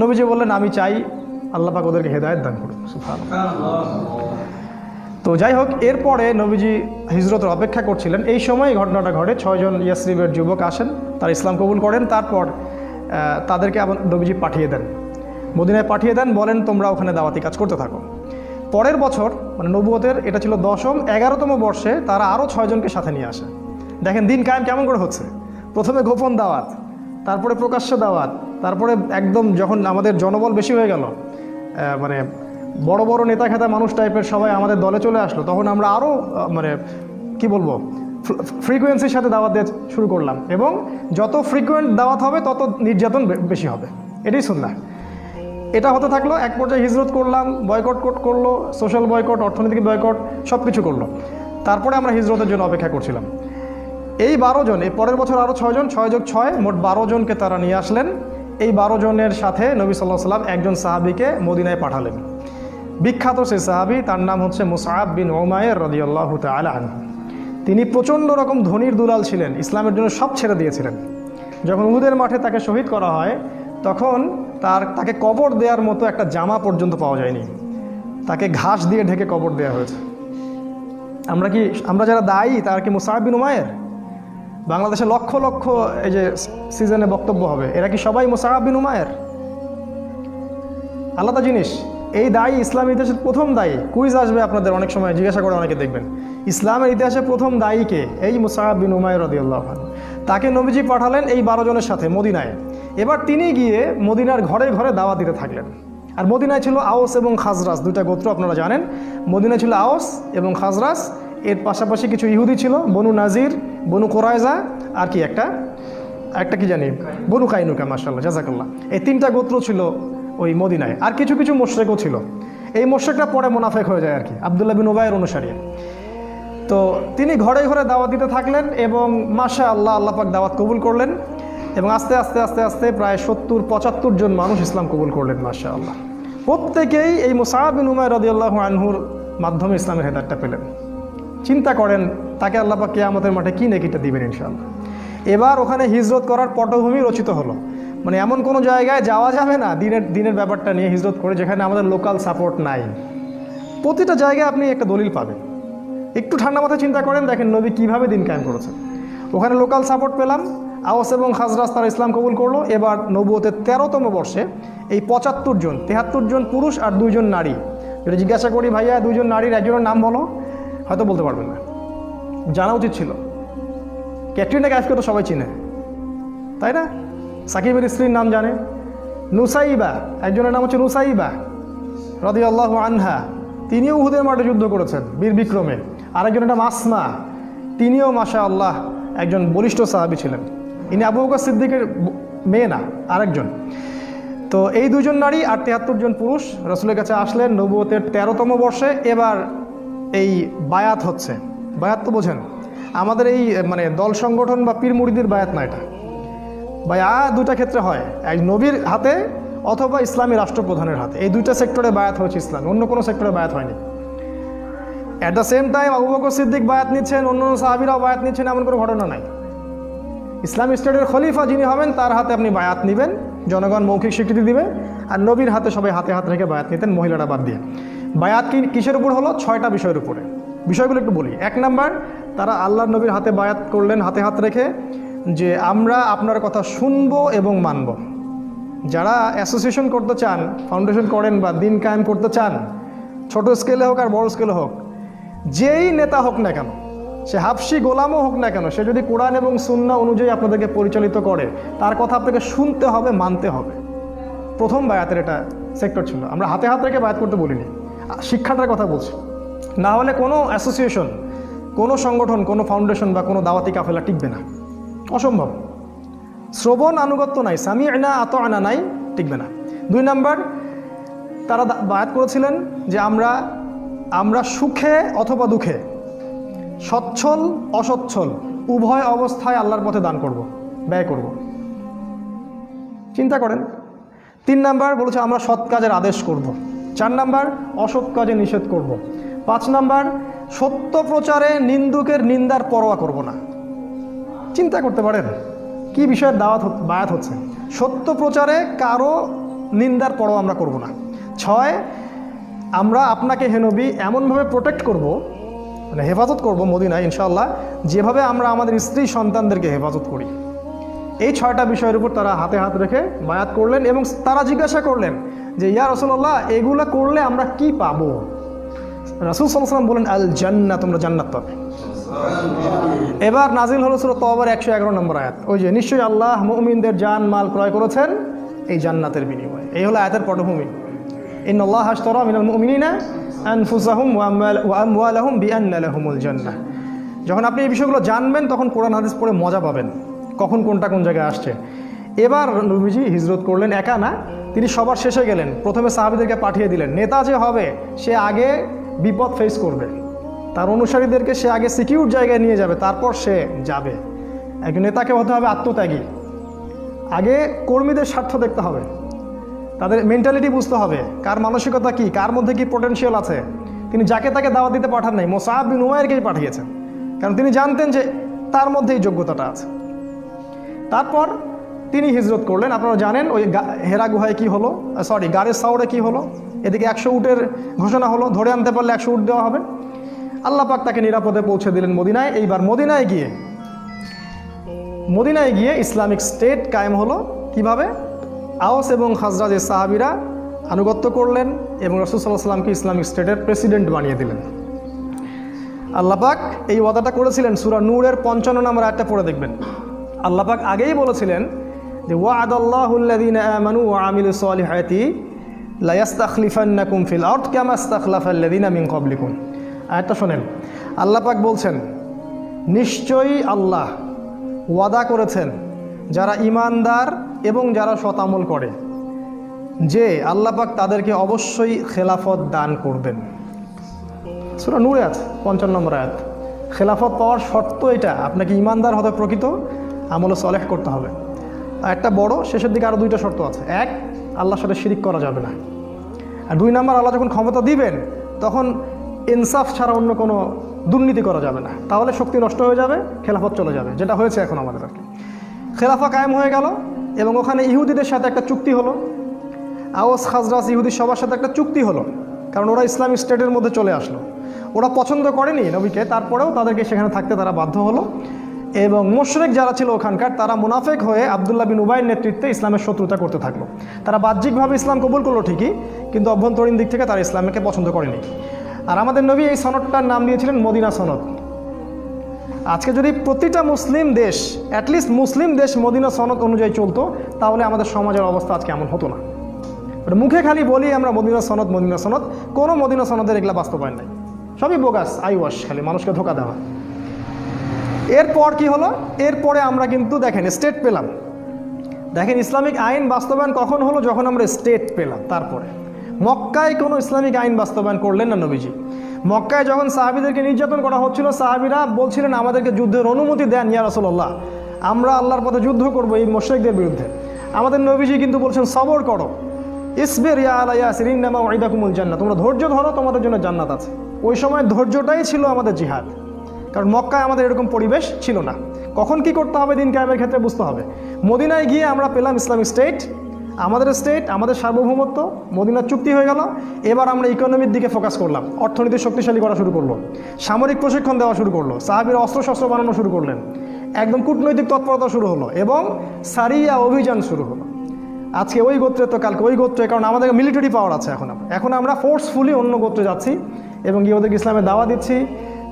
নবীজি বললেন আমি চাই, আল্লাহ পাক ওদেরকে হেদায়েত দান করুন। সুবহানাল্লাহ। তো যাই হোক, এরপরে নবীজি হিজরতের অপেক্ষা করছিলেন, এই সময় ঘটনাটা ঘটে। 6 জন ইয়াসরিবের যুবক আসেন, তারা ইসলাম কবুল করেন। তারপর তাদেরকে আবার নবীজি পাঠিয়ে দেন, মদিনায় পাঠিয়ে দেন, বলেন তোমরা ওখানে দাওয়াতি কাজ করতে থাকো। পরের বছর মানে নবুয়তের এটা ছিল 10ম 11তম বর্ষে তারা আরও 6 জনকে সাথে নিয়ে আসে। দেখেন দিন কায়েম কেমন করে হচ্ছে। প্রথমে গোপন দাওয়াত, তারপরে প্রকাশ্য দাওয়াত, তারপরে একদম যখন আমাদের জনবল বেশি হয়ে গেল, মানে বড় বড় নেতা খেতা মানুষ টাইপের সবাই আমাদের দলে চলে আসলো, তখন আমরা আরও মানে কি বলবো ফ্রিকোয়েন্সির সাথে দাওয়াত দিয়ে শুরু করলাম। এবং যত ফ্রিকোয়েন্ট দাওয়াত হবে তত নির্যাতন বেশি হবে, এটাই সুন্নাহ। এটা হতে থাকলো। এক পর্যায়ে হিজরত করলাম, বয়কট করলো, সোশ্যাল বয়কট, অর্থনৈতিক বয়কট, সব কিছু করলো। তারপরে আমরা হিজরতের জন্য অপেক্ষা করছিলাম। এই 12 জন, এই পরের বছর আরও 6 জন, 6 যোগ 6 মোট 12 জনকে তারা নিয়ে আসলেন। এই 12 জনের সাথে নবী সাল্লাল্লাহু আলাইহি ওয়াসাল্লাম একজন সাহাবীকে মদিনায় পাঠালেন। বিখ্যাত সেই সাহাবী, তার নাম হচ্ছে মুসআব বিন উমাইর রাদিয়াল্লাহু তাআলা আনহু। তিনি প্রচণ্ড রকম ধনীর দুলাল ছিলেন, ইসলামের জন্য সব ছেড়ে দিয়েছিলেন। যখন উহুদের মাঠে তাকে শহীদ করা হয় তখন তাকে কবর দেওয়ার মতো একটা জামা পর্যন্ত পাওয়া যায়নি, তাকে ঘাস দিয়ে ঢেকে কবর দেওয়া হয়েছে। আমরা যারা দায়ী তার কি মুসআব বিন উমাইর? বাংলাদেশে লক্ষ লক্ষ এই যে সিজনে বক্তব্য হবে, এরা কি সবাই মুসআব বিন উমাইর? আলাদা জিনিস। এই দায়ী ইসলামের ইতিহাসের প্রথম দায়ী। কুইজ আসবে আপনাদের, অনেক সময় জিজ্ঞাসা করে অনেকে, দেখবেন ইসলামের ইতিহাসে প্রথম দায়ীকে, এই মুসআব বিন উমাইর রাদিয়াল্লাহু আনহু। তাকে নবীজি পাঠালেন এই 12 জনের সাথে মদিনায়। এবার তিনি গিয়ে মদিনার ঘরে ঘরে দাওয়াত দিতে থাকলেন। আর মদিনায় ছিল আওস এবং খাজরাজ, 2টা গোত্র আপনারা জানেন। মদিনায় ছিল আওস এবং খাজরাজ, এর পাশাপাশি কিছু ইহুদি ছিল, বনু নাজির, বনু কোরাইজা, আর কি একটা কি জানি বনু কাইনুকা, মাশাআল্লাহ জাযাকাল্লাহ। এই 3টা গোত্র ছিল ওই মদিনায়। আর কিছু কিছু মুশরিকও ছিল। এই মুশরিকরা পরে মুনাফিক হয়ে যায় আর কি, আব্দুল্লাহ বিন উবাইয়ের অনুসারী। তো তিনি ঘরে ঘরে দাওয়াত দিতে থাকলেন এবং মাশাআল্লাহ আল্লাহ পাক দাওয়াত কবুল করলেন। এবং আস্তে আস্তে আস্তে আস্তে প্রায় 70-75 জন মানুষ ইসলাম কবুল করলেন মাশাআল্লাহ। প্রত্যেকেই এই মুসআব বিন উমাইর রাদিয়াল্লাহু আনহুর মাধ্যমে ইসলামের হেদায়েতটা পেলেন। চিন্তা করেন তাকে আল্লাহ পাক কিয়ামতের মাঠে কি নেকিটা দিবেন ইনশাআল্লাহ। এবার ওখানে হিজরত করার পটভূমি রচিত হলো। মানে এমন কোনো জায়গায় যাওয়া যাবে না দিনের ব্যাপারটা নিয়ে হিজরত করে যেখানে আমাদের লোকাল সাপোর্ট নাই। প্রতিটা জায়গায় আপনি একটা দলিল পাবেন। একটু ঠান্ডা মাথায় চিন্তা করেন, দেখেন নবী কীভাবে দিন কায়েম করেছেন। ওখানে লোকাল সাপোর্ট পেলাম, আওস এবং খাজরাজ তারা ইসলাম কবুল করলো। এবার নবুয়তের 13তম বর্ষে এই 75 জন, 73 জন পুরুষ আর 2 জন নারী। যদি জিজ্ঞাসা করি ভাইয়া 2 জন নারীর একজনের নাম বলো, হয়তো বলতে পারবেন না। জানা উচিত ছিল। ক্যাটরিনা কাইফকে তো সবাই চিনে, তাই না? সাকিবের স্ত্রীর নাম জানে, নুসাইবা, একজনের নাম হচ্ছে নুসাইবা রাদিয়াল্লাহু আনহা, তিনিও উহুদের মাঠে যুদ্ধ করেছেন বীর বিক্রমে। আরেকজনের নাম আসমা, তিনিও মাশাআল্লাহ একজন বলিষ্ঠ সাহাবী ছিলেন। ইনি আবু বকর সিদ্দিকের মেয়ে না, আরেকজন। তো এই 2 জন নারী আর 73 জন পুরুষ রাসূলের কাছে আসলেন নবুয়তের 13তম বর্ষে। এবার এই বায়াত হচ্ছে। বায়াত তো বোঝেন, আমাদের এই মানে দল সংগঠন বা পীর মুরিদির বায়াত না, এটা বায়াত 2টা ক্ষেত্রে হয়, এক নবীর হাতে অথবা ইসলামী রাষ্ট্রপ্রধানের হাতে। এই 2টা সেক্টরে বায়াত হয়েছে ইসলাম, অন্য কোনো সেক্টরে বায়াত হয়নি। At the same time Abu Bakr Siddique বায়াত নিচ্ছেন, অন্য সাহাবীরাও বায়াত নিচ্ছেন, এমন কোনো ঘটনা নাই। ইসলামী স্টেটের খলিফা যিনি হবেন তার হাতে আপনি বায়াত নেবেন, জনগণ মৌখিক স্বীকৃতি দিবে। আর নবীর হাতে সবাই হাতে হাত রেখে বায়াত নিতেন, মহিলারা বাদ দিয়ে। বায়াত কিসের উপর হলো? 6টা বিষয়ের উপরে। বিষয়গুলো একটু বলি। 1 নাম্বার, তারা আল্লাহর নবীর হাতে বায়াত করলেন হাতে হাত রেখে যে আমরা আপনার কথা শুনবো এবং মানব। যারা অ্যাসোসিয়েশন করতে চান, ফাউন্ডেশন করেন বা দিন কায়েম করতে চান, ছোট স্কেলে হোক আর বড় স্কেলে হোক, যেই নেতা হোক না কেন, সে হাবশি গোলামও হোক না কেন, সে যদি কোরআন এবং সুন্নাহ অনুযায়ী আপনাদেরকে পরিচালিত করে, তার কথা আপনাকে শুনতে হবে, মানতে হবে। প্রথম বায়াতের এটা সেক্টর ছিল। আমরা হাতে হাত রেখে বায়াত করতে বলিনি, শিক্ষাটার কথা বলছি। না হলে কোনো অ্যাসোসিয়েশন, কোনো সংগঠন, কোনো ফাউন্ডেশন বা কোনো দাওয়াতি কাফেলা টিকবে না, অসম্ভব। শ্রবণ আনুগত্য নাই, সামি'না আতা'না নাই, টিকবে না। 2 নাম্বার, তারা বায়াত করেছিলেন যে আমরা সুখে অথবা দুঃখে, সচ্ছল অসচ্ছল উভয় অবস্থায় আল্লাহর পথে দান করব, ব্যয় করব। চিন্তা করেন, 3 নাম্বার বলেছে আমরা সৎ কাজের আদেশ করব। 4 নাম্বার অসৎ কাজে নিষেধ করব। 5 নাম্বার সত্য প্রচারে নিন্দুকের নিন্দার পরোয়া করব না। চিন্তা করতে পারেন কি বিষয়ের বায়াত হচ্ছে। সত্য প্রচারে কারো নিন্দার পরোয়া আমরা করব না। 6 আমরা আপনাকে হে নবী এমনভাবে প্রোটেক্ট করব, মানে হেফাজত করব মদিনায় ইনশাআল্লাহ, যেভাবে আমরা আমাদের স্ত্রী সন্তানদেরকে হেফাজত করি। এই 6টা বিষয়ের উপর তারা হাতে হাত রেখে বায়াত করলেন এবং তারা জিজ্ঞাসা করলেন যে ইয়া রাসূলুল্লাহ এগুলা করলে আমরা কি পাবো? রাসূল সাল্লাল্লাহু আলাইহি ওয়াসাল্লাম বলেন আল জান্নাহ, তোমরা জান্নাত পাবে। এবার নাজিল হলো সূরা তাওবার 111 নম্বর আয়াত, ওই যে নিশ্চয়ই আল্লাহ মুমিনদের জান মাল ক্রয় করেছেন এই জান্নাতের বিনিময়ে। এই হলো আয়াতের পটভূমি। ইন্নাল্লাহা আশতারা মিনাল মুমিনিনা আনফুসাহুম ওয়া আমওয়ালাহুম বিআন্না লাহুমুল জান্নাহ। যখন আপনি এই বিষয়গুলো জানবেন তখন কোরআন হাদিস পড়ে মজা পাবেন, কখন কোনটা কোন জায়গায় আসছে। এবার নবীজি হিজরত করলেন, একা না, তিনি সবার শেষে গেলেন। প্রথমে সাহাবীদেরকে পাঠিয়ে দিলেন। নেতা যে হবে সে আগে বিপদ ফেস করবে, তার অনুসারীদেরকে সে আগে সিকিউর জায়গায় নিয়ে যাবে, তারপর সে যাবে। একজন নেতাকে হতে হবে আত্মত্যাগী। আগে কর্মীদের স্বার্থ দেখতে হবে, তাদের মেন্টালিটি বুঝতে হবে, কার মানসিকতা কি, কার মধ্যে কি পোটেনশিয়াল আছে। তিনি যাকে তাকে দাওয়াত দিতে পাঠান নাই, মুসআব বিন উমাইরকেই পাঠিয়েছেন, কারণ তিনি জানতেন যে তার মধ্যে এই যোগ্যতাটা আছে। তারপর তিনি হিজরত করলেন। আপনারা জানেন ওই হেরা গুহায় কি হলো, গারের সাউরে কি হলো। এদিকে 100 উটের ঘোষণা হলো, ধরে আনতে পারলে 100 উট দেওয়া হবে। আল্লাহ পাক তাকে নিরাপদে পৌঁছে দিলেন মদিনায়। এইবার মদিনায় গিয়ে ইসলামিক স্টেট কায়েম হলো। কিভাবে? আওস এবং খাজরাজের সাহাবীরা আনুগত্য করলেন এবং রাসূল সাল্লাল্লাহু আলাইহি ওয়াসাল্লামকে ইসলামিক স্টেটের প্রেসিডেন্ট বানিয়ে দিলেন। আল্লাহ পাক এই ওয়াদাটা করেছিলেন, সূরা নূরের 55 নম্বর আয়াতটা পড়ে দেখবেন। আল্লাহ পাক আগেই বলেছিলেন যে ওয়া'আদাল্লাহুল্লাযীনা আমানু ওয়া আমিলুস সলিহাতি লা ইস্তাখলিফান্নাকুম ফিল আরদ কামা ইস্তাখলাফাল্লাযীনা মিন ক্বাবলিকুম। আয়াতটা শোনেন, আল্লাহ পাক বলছেন নিশ্চয়ই আল্লাহ ওয়াদা করেছেন যারা ঈমানদার এবং যারা সৎ আমল করে যে আল্লাহ পাক তাদেরকে অবশ্যই খেলাফত দান করবেন। সূরা নূরে আছে 55 নম্বর আয়াত। খেলাফত পাওয়ার শর্ত এটা, আপনাকে ঈমানদার হতে, প্রকৃত আমল সালেহ করতে হবে। একটা বড়, শেষের দিকে আরও 2টা শর্ত আছে। 1, আল্লাহর সাথে শিরিক করা যাবে না। আর 2 নাম্বার, আল্লাহ যখন ক্ষমতা দিবেন তখন ইনসাফ ছাড়া অন্য কোনো দুর্নীতি করা যাবে না, তাহলে শক্তি নষ্ট হয়ে যাবে, খেলাফত চলে যাবে, যেটা হয়েছে এখন আমাদের আর কি। খেলাফা কায়েম হয়ে গেল এবং ওখানে ইহুদিদের সাথে একটা চুক্তি হলো। আওস খাজরাজ ইহুদি সবার সাথে একটা চুক্তি হলো, কারণ ওরা ইসলামিক স্টেটের মধ্যে চলে আসলো। ওরা পছন্দ করেনি নবীকে, তারপরেও তাদেরকে সেখানে থাকতে তারা বাধ্য হলো। এবং মুশরিক যারা ছিল ওখানকার, তারা মুনাফিক হয়ে আব্দুল্লাহ বিন উবাইয়ের নেতৃত্বে ইসলামের শত্রুতা করতে থাকলো। তারা বাহ্যিকভাবে ইসলাম কবুল করলো ঠিকই, কিন্তু অভ্যন্তরীণ দিক থেকে তারা ইসলামকে পছন্দ করেনি। আর আমাদের নবী এই সনদটার নাম দিয়েছিলেন মদিনা সনদ। আজকে যদি প্রতিটা মুসলিম দেশ, অ্যাটলিস্ট মুসলিম দেশ মদিনা সনদ অনুযায়ী চলতো, তাহলে আমাদের সমাজের অবস্থা আজকে এমন হতো না। মুখে খালি বলি আমরা মদিনা সনদ, কোনো মদিনা সনদের এগুলা বাস্তবায়ন নাই, সবই বোগাস, আইওয়াশ, খালি মানুষকে ধোকা দেওয়া। এরপর কি হলো? এরপরে আমরা কিন্তু দেখেন স্টেট পেলাম। দেখেন ইসলামিক আইন বাস্তবায়ন কখন হলো? যখন আমরা স্টেট পেলাম। তারপরে মক্কায় কোনো ইসলামিক আইন বাস্তবায়ন করলেন না নবীজি। মক্কায় যখন সাহাবীদেরকে নির্যাতন করা হচ্ছিল, সাহাবীরা বলছিলেন আমাদেরকে যুদ্ধের অনুমতি দেন ইয়া রাসূলুল্লাহ, আমরা আল্লাহর পথে যুদ্ধ করব এই মুশরিকদের বিরুদ্ধে। আমাদের নবীজি কিন্তু বলছেন সবর করো, ইসবির ইয়া আলা ইয়াসির ইন্নামা ওয়াইদাকুমুল জান্নাহ, তোমরা ধৈর্য ধরো, তোমাদের জন্য জান্নাত আছে। ওই সময় ধৈর্যটাই ছিল আমাদের জিহাদ, কারণ মক্কায় আমাদের এরকম পরিবেশ ছিল না। কখন কি করতে হবে দিন কায়েমের ক্ষেত্রে বুঝতে হবে। মদিনায় গিয়ে আমরা পেলাম ইসলামিক স্টেট, আমাদের সার্বভৌমত্ব, মদিনার চুক্তি হয়ে গেল। এবার আমরা ইকোনমির দিকে ফোকাস করলাম, অর্থনীতি শক্তিশালী করা শুরু করলো, সামরিক প্রশিক্ষণ দেওয়া শুরু করলো, সাহাবীরা অস্ত্রশস্ত্র বানানো শুরু করলেন, একদম কূটনৈতিক তৎপরতা শুরু হলো এবং সারিয়া অভিযান শুরু হলো। আজকে ওই গোত্রে তো কালকে ওই গোত্রে, কারণ আমাদের মিলিটারি পাওয়ার আছে। এখন আমরা ফোর্সফুলি অন্য গোত্রে যাচ্ছি এবং গিয়ে ওদেরকে ইসলামের দাওয়া দিচ্ছি।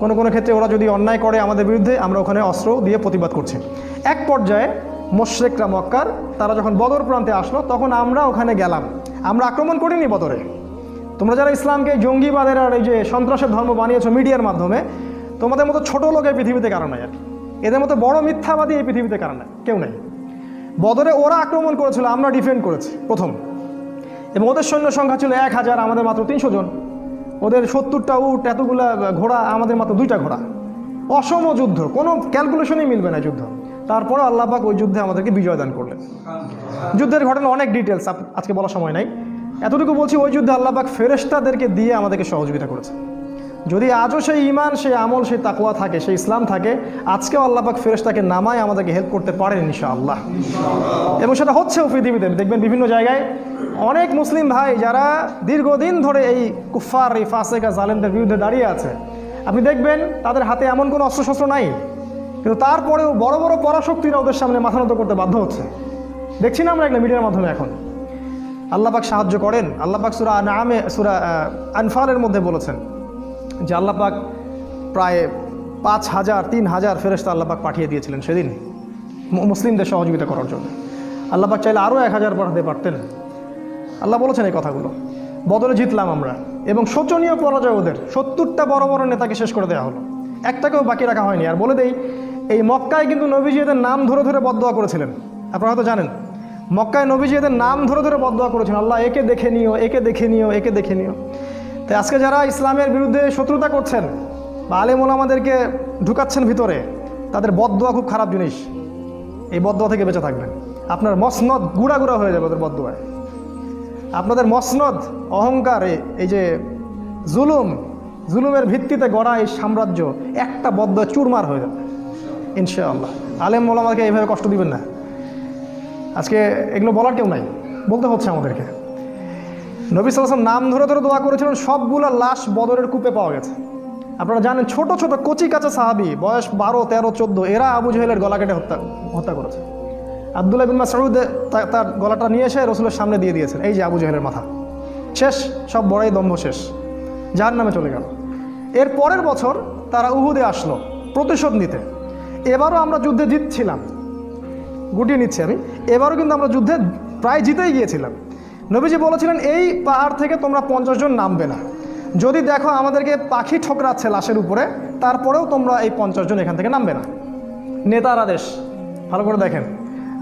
কোনো কোনো ক্ষেত্রে ওরা যদি অন্যায় করে আমাদের বিরুদ্ধে, আমরা ওখানে অস্ত্র দিয়ে প্রতিবাদ করছি। এক পর্যায়ে মুশরিকরা মক্কার, তারা যখন বদর প্রান্তে আসলো, তখন আমরা ওখানে গেলাম। আমরা আক্রমণ করিনি বদরে। তোমরা যারা ইসলামকে জঙ্গিবাদের আর এই যে সন্ত্রাসের ধর্ম বানিয়েছো মিডিয়ার মাধ্যমে, তোমাদের মতো ছোট লোক এই পৃথিবীতে কারণ নাই আর কি। এদের মতো বড় মিথ্যাবাদী এই পৃথিবীতে কারণ নাই, কেউ নেই। বদরে ওরা আক্রমণ করেছিল, আমরা ডিফেন্ড করেছি প্রথম, এবং ওদের সৈন্য সংখ্যা ছিল 1000, আমাদের মাত্র 300 জন। ওদের 70টা উট, এতগুলা ঘোড়া, আমাদের মাত্র 2টা ঘোড়া। অসম যুদ্ধ, কোনো ক্যালকুলেশনই মিলবে না যুদ্ধ। তারপরে আল্লাহ পাক ওই যুদ্ধে আমাদেরকে বিজয় দান করলেন। যুদ্ধের ঘটনা অনেক ডিটেলস আজকে বলার সময় নাই, এতটুকু বলছি ওই যুদ্ধে আল্লাহ পাক ফেরেশতাদেরকে দিয়ে আমাদেরকে সহযোগিতা করেছে। যদি আজও সেই ঈমান, সেই আমল, সেই তাকওয়া থাকে, সেই ইসলাম থাকে, আজকেও আল্লাহ পাক ফেরেশতাকে নামায় আমাদেরকে হেল্প করতে পারেন ইনশাআল্লাহ। এবং সেটা হচ্ছেও পৃথিবীতে। দেখবেন বিভিন্ন জায়গায় অনেক মুসলিম ভাই যারা দীর্ঘদিন ধরে এই কুফফার, এই ফাসেকা জালেমদের বিরুদ্ধে দাঁড়িয়ে আছে, আপনি দেখবেন তাদের হাতে এমন কোনো অস্ত্রশস্ত্র নাই, কিন্তু তারপরেও বড় বড় পরাশক্তিরা ওদের সামনে মাথা নত করতে বাধ্য হচ্ছে। দেখছি না আমরা এগুলো মিডিয়ার মাধ্যমে। এখন আল্লাহ পাক সাহায্য করেন। আল্লাহ পাক সূরা সূরা আনফালের মধ্যে বলেছেন যে আল্লাহ পাক প্রায় 5,000 3,000 ফেরেশতা আল্লাহ পাক পাঠিয়ে দিয়েছিলেন সেদিন মুসলিমদের সহযোগিতা করার জন্য। আল্লাহ পাক চাইলে আরও 1,000 পাঠাতে পারতেন। আল্লাহ বলেছেন এই কথাগুলো। বদলে জিতলাম আমরা, এবং শোচনীয় পরাজয় ওদের। 70টা বড় বড় নেতাকে শেষ করে দেওয়া হলো, একটাকেও বাকি রাখা হয়নি। আর বলে দেই, এই মক্কায় কিন্তু নবীজি এদের নাম ধরে ধরে বদদোয়া করেছিলেন। আপনারা হয়তো জানেন, মক্কায় নবীজি এদের নাম ধরে ধরে বদদোয়া করেছিলেন, আল্লাহ একে দেখে নিও, একে দেখে নিও, একে দেখে নিও। তাই আজকে যারা ইসলামের বিরুদ্ধে শত্রুতা করছেন বা আলেম ওলামাদেরকে ঢুকাচ্ছেন ভিতরে, তাদের বদদোয়া খুব খারাপ জিনিস। এই বদদোয়া থেকে বেঁচে থাকবেন। আপনার মসনদ গুঁড়া গুঁড়া হয়ে যাবে ওদের বদদোয়ায়। আপনাদের মসনদ, অহংকার, এই যে জুলুমের ভিত্তিতে গড়া এই সাম্রাজ্য একটা বদদোয়া চুরমার হয়ে যাবে ইনশাআল্লাহ। আলেম ওলামাকে এইভাবে কষ্ট দিবেন না। আজকে এগুলো বলার কেউ নাই, বলতে হচ্ছে আমাদেরকে। নবী সাল্লাল্লাহু আলাইহি ওয়াসাল্লাম নাম ধরে ধরে দোয়া করেছিলেন, সবগুলো লাশ বদরের কূপে পাওয়া গেছে। আপনারা জানেন, ছোট ছোট কচি কাঁচা সাহাবি, বয়স 12, 13, 14, এরা আবু জেহেলের গলা কেটে হত্যা করেছে। আব্দুল্লাহ বিন মাসউদ তার গলাটা নিয়ে এসে রাসূলের সামনে দিয়ে দিয়েছেন, এই যে আবু জেহেলের মাথা, শেষ, সব বড়াই দম্ভ শেষ, জাহান্নামে চলে গেল। এর পরের বছর তারা উহুদে আসলো প্রতিশোধ নিতে। এবারও আমরা যুদ্ধে জিতছিলাম, গুটিয়ে নিচ্ছি আমি। এবারও কিন্তু আমরা যুদ্ধে প্রায় জিতেই গিয়েছিলাম। নবীজি বলেছিলেন, এই পাহাড় থেকে তোমরা 50 জন নামবে না। যদি দেখো আমাদেরকে পাখি ঠোকরাচ্ছে লাশের উপরে, তারপরেও তোমরা এই 50 জন এখান থেকে নামবে না। নেতার আদেশ, ভালো করে দেখেন।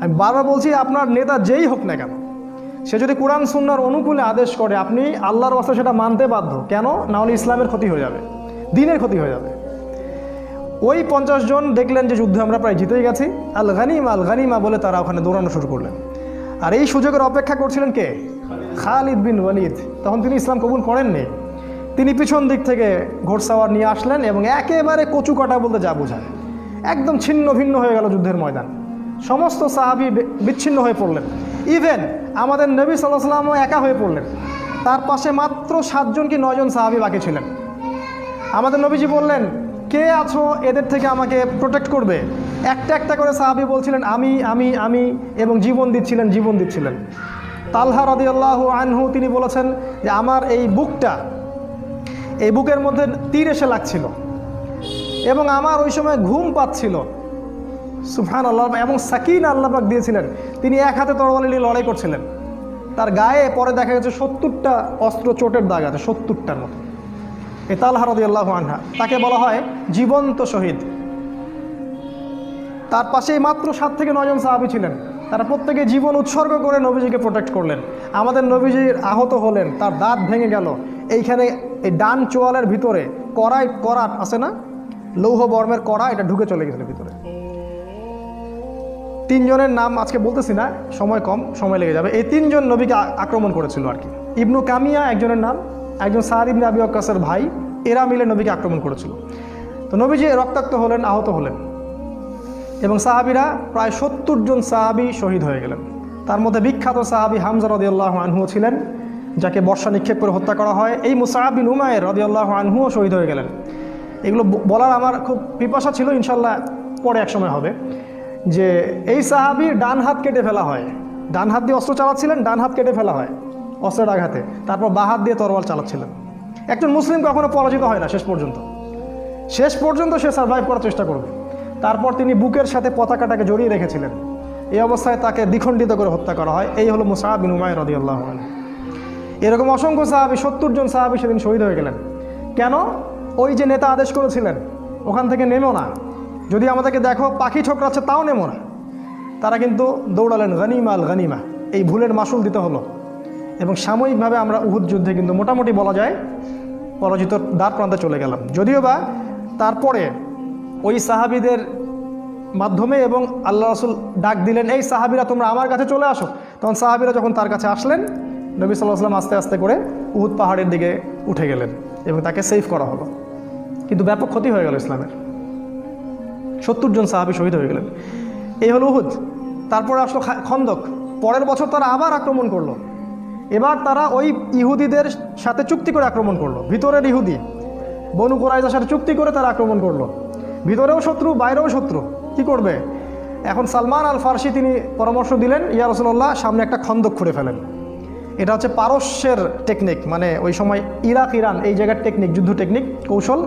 আমি বারবার বলছি, আপনার নেতা যেই হোক না কেন, সে যদি কোরআন সুন্নাহর অনুকূলে আদেশ করে, আপনি আল্লাহর ওয়াস্তে সেটা মানতে বাধ্য। কেন? না হলে ইসলামের ক্ষতি হয়ে যাবে, দ্বীনের ক্ষতি হয়ে যাবে। ওই 50 জন দেখলেন যে যুদ্ধে আমরা প্রায় জিতেই গেছি, আল গানিমা বলে তারা ওখানে দৌড়ানো শুরু করলেন। আর এই সুযোগের অপেক্ষা করছিলেন কে? খালিদ বিন ওয়ালিদ। তখন তিনি ইসলাম কবুল করেননি। তিনি পিছন দিক থেকে ঘোড়সাওয়ার নিয়ে আসলেন এবং একেবারে কচু কাটা বলতে যা বোঝায়, একদম ছিন্ন ভিন্ন হয়ে গেল যুদ্ধের ময়দান। সমস্ত সাহাবী বিচ্ছিন্ন হয়ে পড়লেন। ইভেন আমাদের নবী সাল্লাল্লাহু আলাইহি ওয়াসাল্লামও একা হয়ে পড়লেন। তার পাশে মাত্র 7 জন কি 9 জন সাহাবী বাকি ছিলেন। আমাদের নবীজি বললেন, কে আছো এদের থেকে আমাকে প্রোটেক্ট করবে? একটা একটা করে সাহাবী বলছিলেন, আমি আমি আমি, এবং জীবন দিচ্ছিলেন। তালহা রাদিয়াল্লাহু আনহু তিনি বলেছেন যে আমার এই বুকের মধ্যে তীর এসে লাগছিল এবং আমার ওই সময় ঘুম পাচ্ছিল। সুবহানাল্লাহ। এবং সাকিনা আল্লাহ পাক দিয়েছিলেন। তিনি এক হাতে তরবারি নিয়ে লড়াই করছিলেন। তার গায়ে পরে দেখা গেছে 70টা অস্ত্র চোটের দাগ আছে, 70টার মতো। এই তালহা রাদিয়াল্লাহু আনহা, তাকে বলা হয় জীবন্ত শহীদ। তার পাশেই মাত্র 7 থেকে 9 জন সাহাবী ছিলেন। তারা প্রত্যেকে জীবন উৎসর্গ করে নবীজিকে প্রোটেক্ট করলেন। আমাদের নবীজি আহত হলেন, তার দাঁত ভেঙে গেল। এইখানে এই ডান চোয়ালের ভিতরে কড়া আছে না, লৌহ বর্মের কড়া, এটা ঢুকে চলে গেছিল ভিতরে। 3 জনের নাম আজকে বলতেছি না, সময় কম, সময় লেগে যাবে। এই 3 জন নবীকে আক্রমণ করেছিল আর কি। ইবনু কামিয়া একজনের নাম, একজন সাদ ইবনে আবি ওয়াক্কাসের ভাই, এরা মিলে নবীকে আক্রমণ করেছিল। তো নবীজি রক্তাক্ত হলেন, আহত হলেন, এবং সাহাবীরা প্রায় 70 জন সাহাবী শহীদ হয়ে গেলেন। তার মধ্যে বিখ্যাত সাহাবী হামজা রাদিয়াল্লাহু আনহু ছিলেন, যাকে বর্ষা নিক্ষেপ করে হত্যা করা হয়। এই মুসআব বিন উমাইর রাদিয়াল্লাহু আনহুও শহীদ হয়ে গেলেন। এগুলো বলার আমার খুব পিপাসা ছিল, ইনশাল্লাহ পরে এক সময় হবে। যে এই সাহাবীর ডান হাত কেটে ফেলা হয়, ডান হাত দিয়ে অস্ত্র চালাচ্ছিলেন, ডান হাত কেটে ফেলা হয় অস্ত্রের আঘাতে, তারপর বাঁ হাত দিয়ে তরোয়াল চালাচ্ছিলেন। একজন মুসলিম কখনো পরাজিত হয় না, শেষ পর্যন্ত সে সার্ভাইভ করার চেষ্টা করবে। তারপর তিনি বুকের সাথে পতাকাটাকে জড়িয়ে রেখেছিলেন। এই অবস্থায় তাকে দ্বিখণ্ডিত করে হত্যা করা হয়। এই হলো মুসআব বিন উমাইর রাদিয়াল্লাহু আনহু। এরকম অসংখ্য সাহাবী, 70 জন সাহাবী সেদিন শহীদ হয়ে গেলেন। কেন? ওই যে নেতা আদেশ করেছিলেন, ওখান থেকে নেমো না, যদি আমাদেরকে দেখো পাখি ঠোকরাচ্ছে তাও নেমো না। তারা কিন্তু দৌড়ালেন গানিমা। এই ভুলের মাসুল দিতে হলো। এবং সাময়িকভাবে আমরা উহুদ যুদ্ধে কিন্তু মোটামুটি বলা যায় পরাজিত দ্বার প্রান্তে চলে গেলাম। যদিও বা তারপরে ওই সাহাবীদের মাধ্যমে, এবং আল্লাহ রাসূল ডাক দিলেন, এই সাহাবীরা তোমরা আমার কাছে চলে আসো। তখন সাহাবীরা যখন তার কাছে আসলেন, নবী সাল্লাল্লাহু আলাইহি ওয়াসাল্লাম আস্তে আস্তে করে উহুদ পাহাড়ের দিকে উঠে গেলেন এবং তাকে সেভ করা হলো। কিন্তু ব্যাপক ক্ষতি হয়ে গেল ইসলামের, 70 জন সাহাবী শহীদ হয়ে গেলেন। এই হলো উহুদ। তারপরে আসলো খন্দক। পরের বছর তারা আবার আক্রমণ করলো। এবার তারা ওই ইহুদিদের সাথে চুক্তি করে আক্রমণ করলো। ভিতরের ইহুদি বনু কুরাইজার সাথে চুক্তি করে তারা আক্রমণ করলো। ভিতরেও শত্রু, বাইরেও শত্রু, কি করবে? এখন সালমান আল ফারসি তিনি পরামর্শ দিলেন, ইয়া রাসূলুল্লাহ, সামনে একটা খন্দক খুঁড়ে ফেলেন। এটা হচ্ছে পারস্যের টেকনিক, মানে ওই সময় ইরাক ইরান এই জায়গার টেকনিক, যুদ্ধ টেকনিক, কৌশল।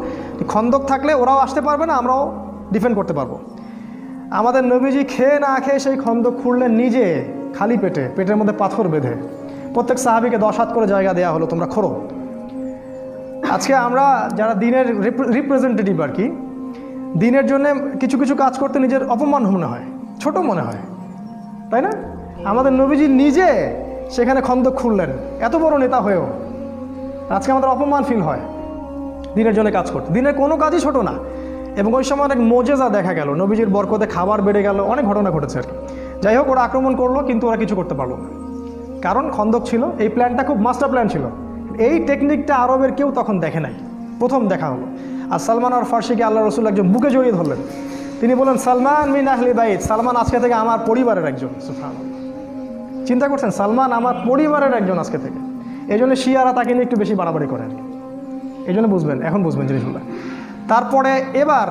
খন্দক থাকলে ওরাও আসতে পারবে না, আমরাও ডিফেন্ড করতে পারবো। আমাদের নবীজি খেয়ে না খেয়ে সেই খন্দক খুঁড়লেন নিজে, খালি পেটে, পেটের মধ্যে পাথর বেঁধে। প্রত্যেক সাহাবীকে 10 হাত করে জায়গা দেওয়া হলো, তোমরা খোঁড়ো। আজকে আমরা যারা দিনের রিপ্রেজেন্টেটিভ আর কি, দিনের জন্য কিছু কিছু কাজ করতে নিজের অপমান মনে হয়, ছোট মনে হয়, তাই না? আমাদের নবীজি নিজে সেখানে খন্দক খুঁড়লেন, এত বড় নেতা হয়েও। আজকে আমাদের অপমান ফিল হয় দিনের জন্য কাজ করতে। দিনের কোনো কাজই ছোট না। এবং ওই সময় অনেক মোজেজা দেখা গেল, নবীজির বরকতে খাবার বেড়ে গেল, অনেক ঘটনা ঘটেছে আর কি। যাই হোক, ওরা আক্রমণ করলো, কিন্তু ওরা কিছু করতে পারলো না, কারণ খন্দক ছিল। এই প্ল্যানটা খুব মাস্টার প্ল্যান ছিল। এই টেকনিকটা আরবের কেউ তখন দেখে নাই, প্রথম দেখা হলো। আর সালমান আর ফার্সিকে আল্লাহ রসুল একজন বুকে জড়িয়ে ধরলেন। তিনি বলেন, সালমান মিন আহলি বাইত, সালমান আজকে থেকে আমার পরিবারের একজন। সুবহানাল্লাহ, চিন্তা করছেন, সালমান আমার পরিবারের একজন আজকে থেকে। এই জন্য শিয়ারা তাকে নিয়ে একটু বেশি বাড়াবাড়ি করে আর কি। এই জন্য বুঝবেন, এখন বুঝবেন জিনিসগুলো। তারপরে এবার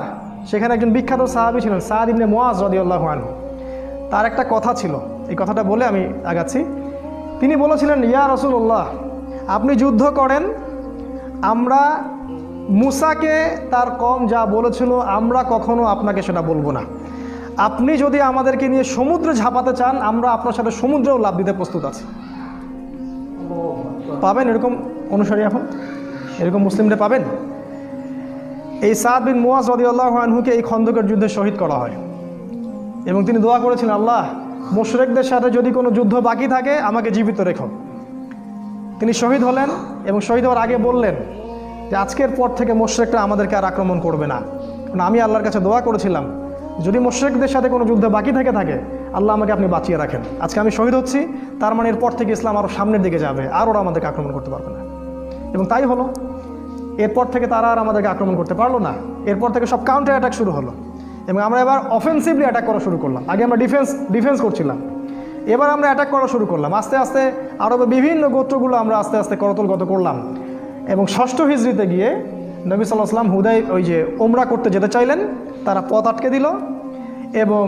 সেখানে একজন বিখ্যাত সাহাবী ছিলেন, সাদ ইবনে মুআজ রাদিয়াল্লাহু আনহু। তার একটা কথা ছিল, এই কথাটা বলে আমি আগাচ্ছি। তিনি বলেছিলেন, ইয়া রাসূলুল্লাহ, আপনি যুদ্ধ করেন, আমরা মুসাকে তার কম যা বলেছিল আমরা কখনো আপনাকে সেটা বলবো না। আপনি যদি আমাদেরকে নিয়ে সমুদ্রে ঝাঁপাতে চান, আমরা আপনার সাথে সমুদ্রেও লাফ দিতে প্রস্তুত আছি। পাবেন এরকম অনুসারী? এখন এরকম মুসলিমরা পাবেন? এই সাদ বিন মুআজ রাদিয়াল্লাহু আনহুকে এই খন্দকের যুদ্ধে শহীদ করা হয়। এবং তিনি দোয়া করেছিলেন, আল্লাহ, মুশরিকদের সাথে যদি কোনো যুদ্ধ বাকি থাকে আমাকে জীবিত রেখো। তিনি শহীদ হলেন এবং শহীদ হওয়ার আগে বললেন যে আজকের পর থেকে মুশরিকরা আমাদেরকে আর আক্রমণ করবে না, কারণ আমি আল্লাহর কাছে দোয়া করেছিলাম যদি মুশরিকদের সাথে কোনো যুদ্ধ বাকি থাকে আল্লাহ আমাকে আপনি বাঁচিয়ে রাখেন। আজকে আমি শহীদ হচ্ছি, তার মানে এরপর থেকে ইসলাম আরও সামনের দিকে যাবে, আর ওরা আমাদেরকে আক্রমণ করতে পারবে না। এবং তাই হলো। এরপর থেকে তারা আর আমাদেরকে আক্রমণ করতে পারলো না। এরপর থেকে সব কাউন্টার অ্যাটাক শুরু হলো এবং আমরা এবার অফেন্সিভলি অ্যাটাক করা শুরু করলাম। আগে আমরা ডিফেন্স করছিলাম, এবার আমরা অ্যাটাক করা শুরু করলাম। আস্তে আস্তে আরবে বিভিন্ন গোত্রগুলো আমরা আস্তে আস্তে করতলগত করলাম। এবং 6ষ্ঠ হিজরিতে গিয়ে নবী সাল্লাল্লাহু আলাইহি ওয়াসাল্লাম হুদাই ওই যে ওমরা করতে যেতে চাইলেন, তারা পথ আটকে দিল। এবং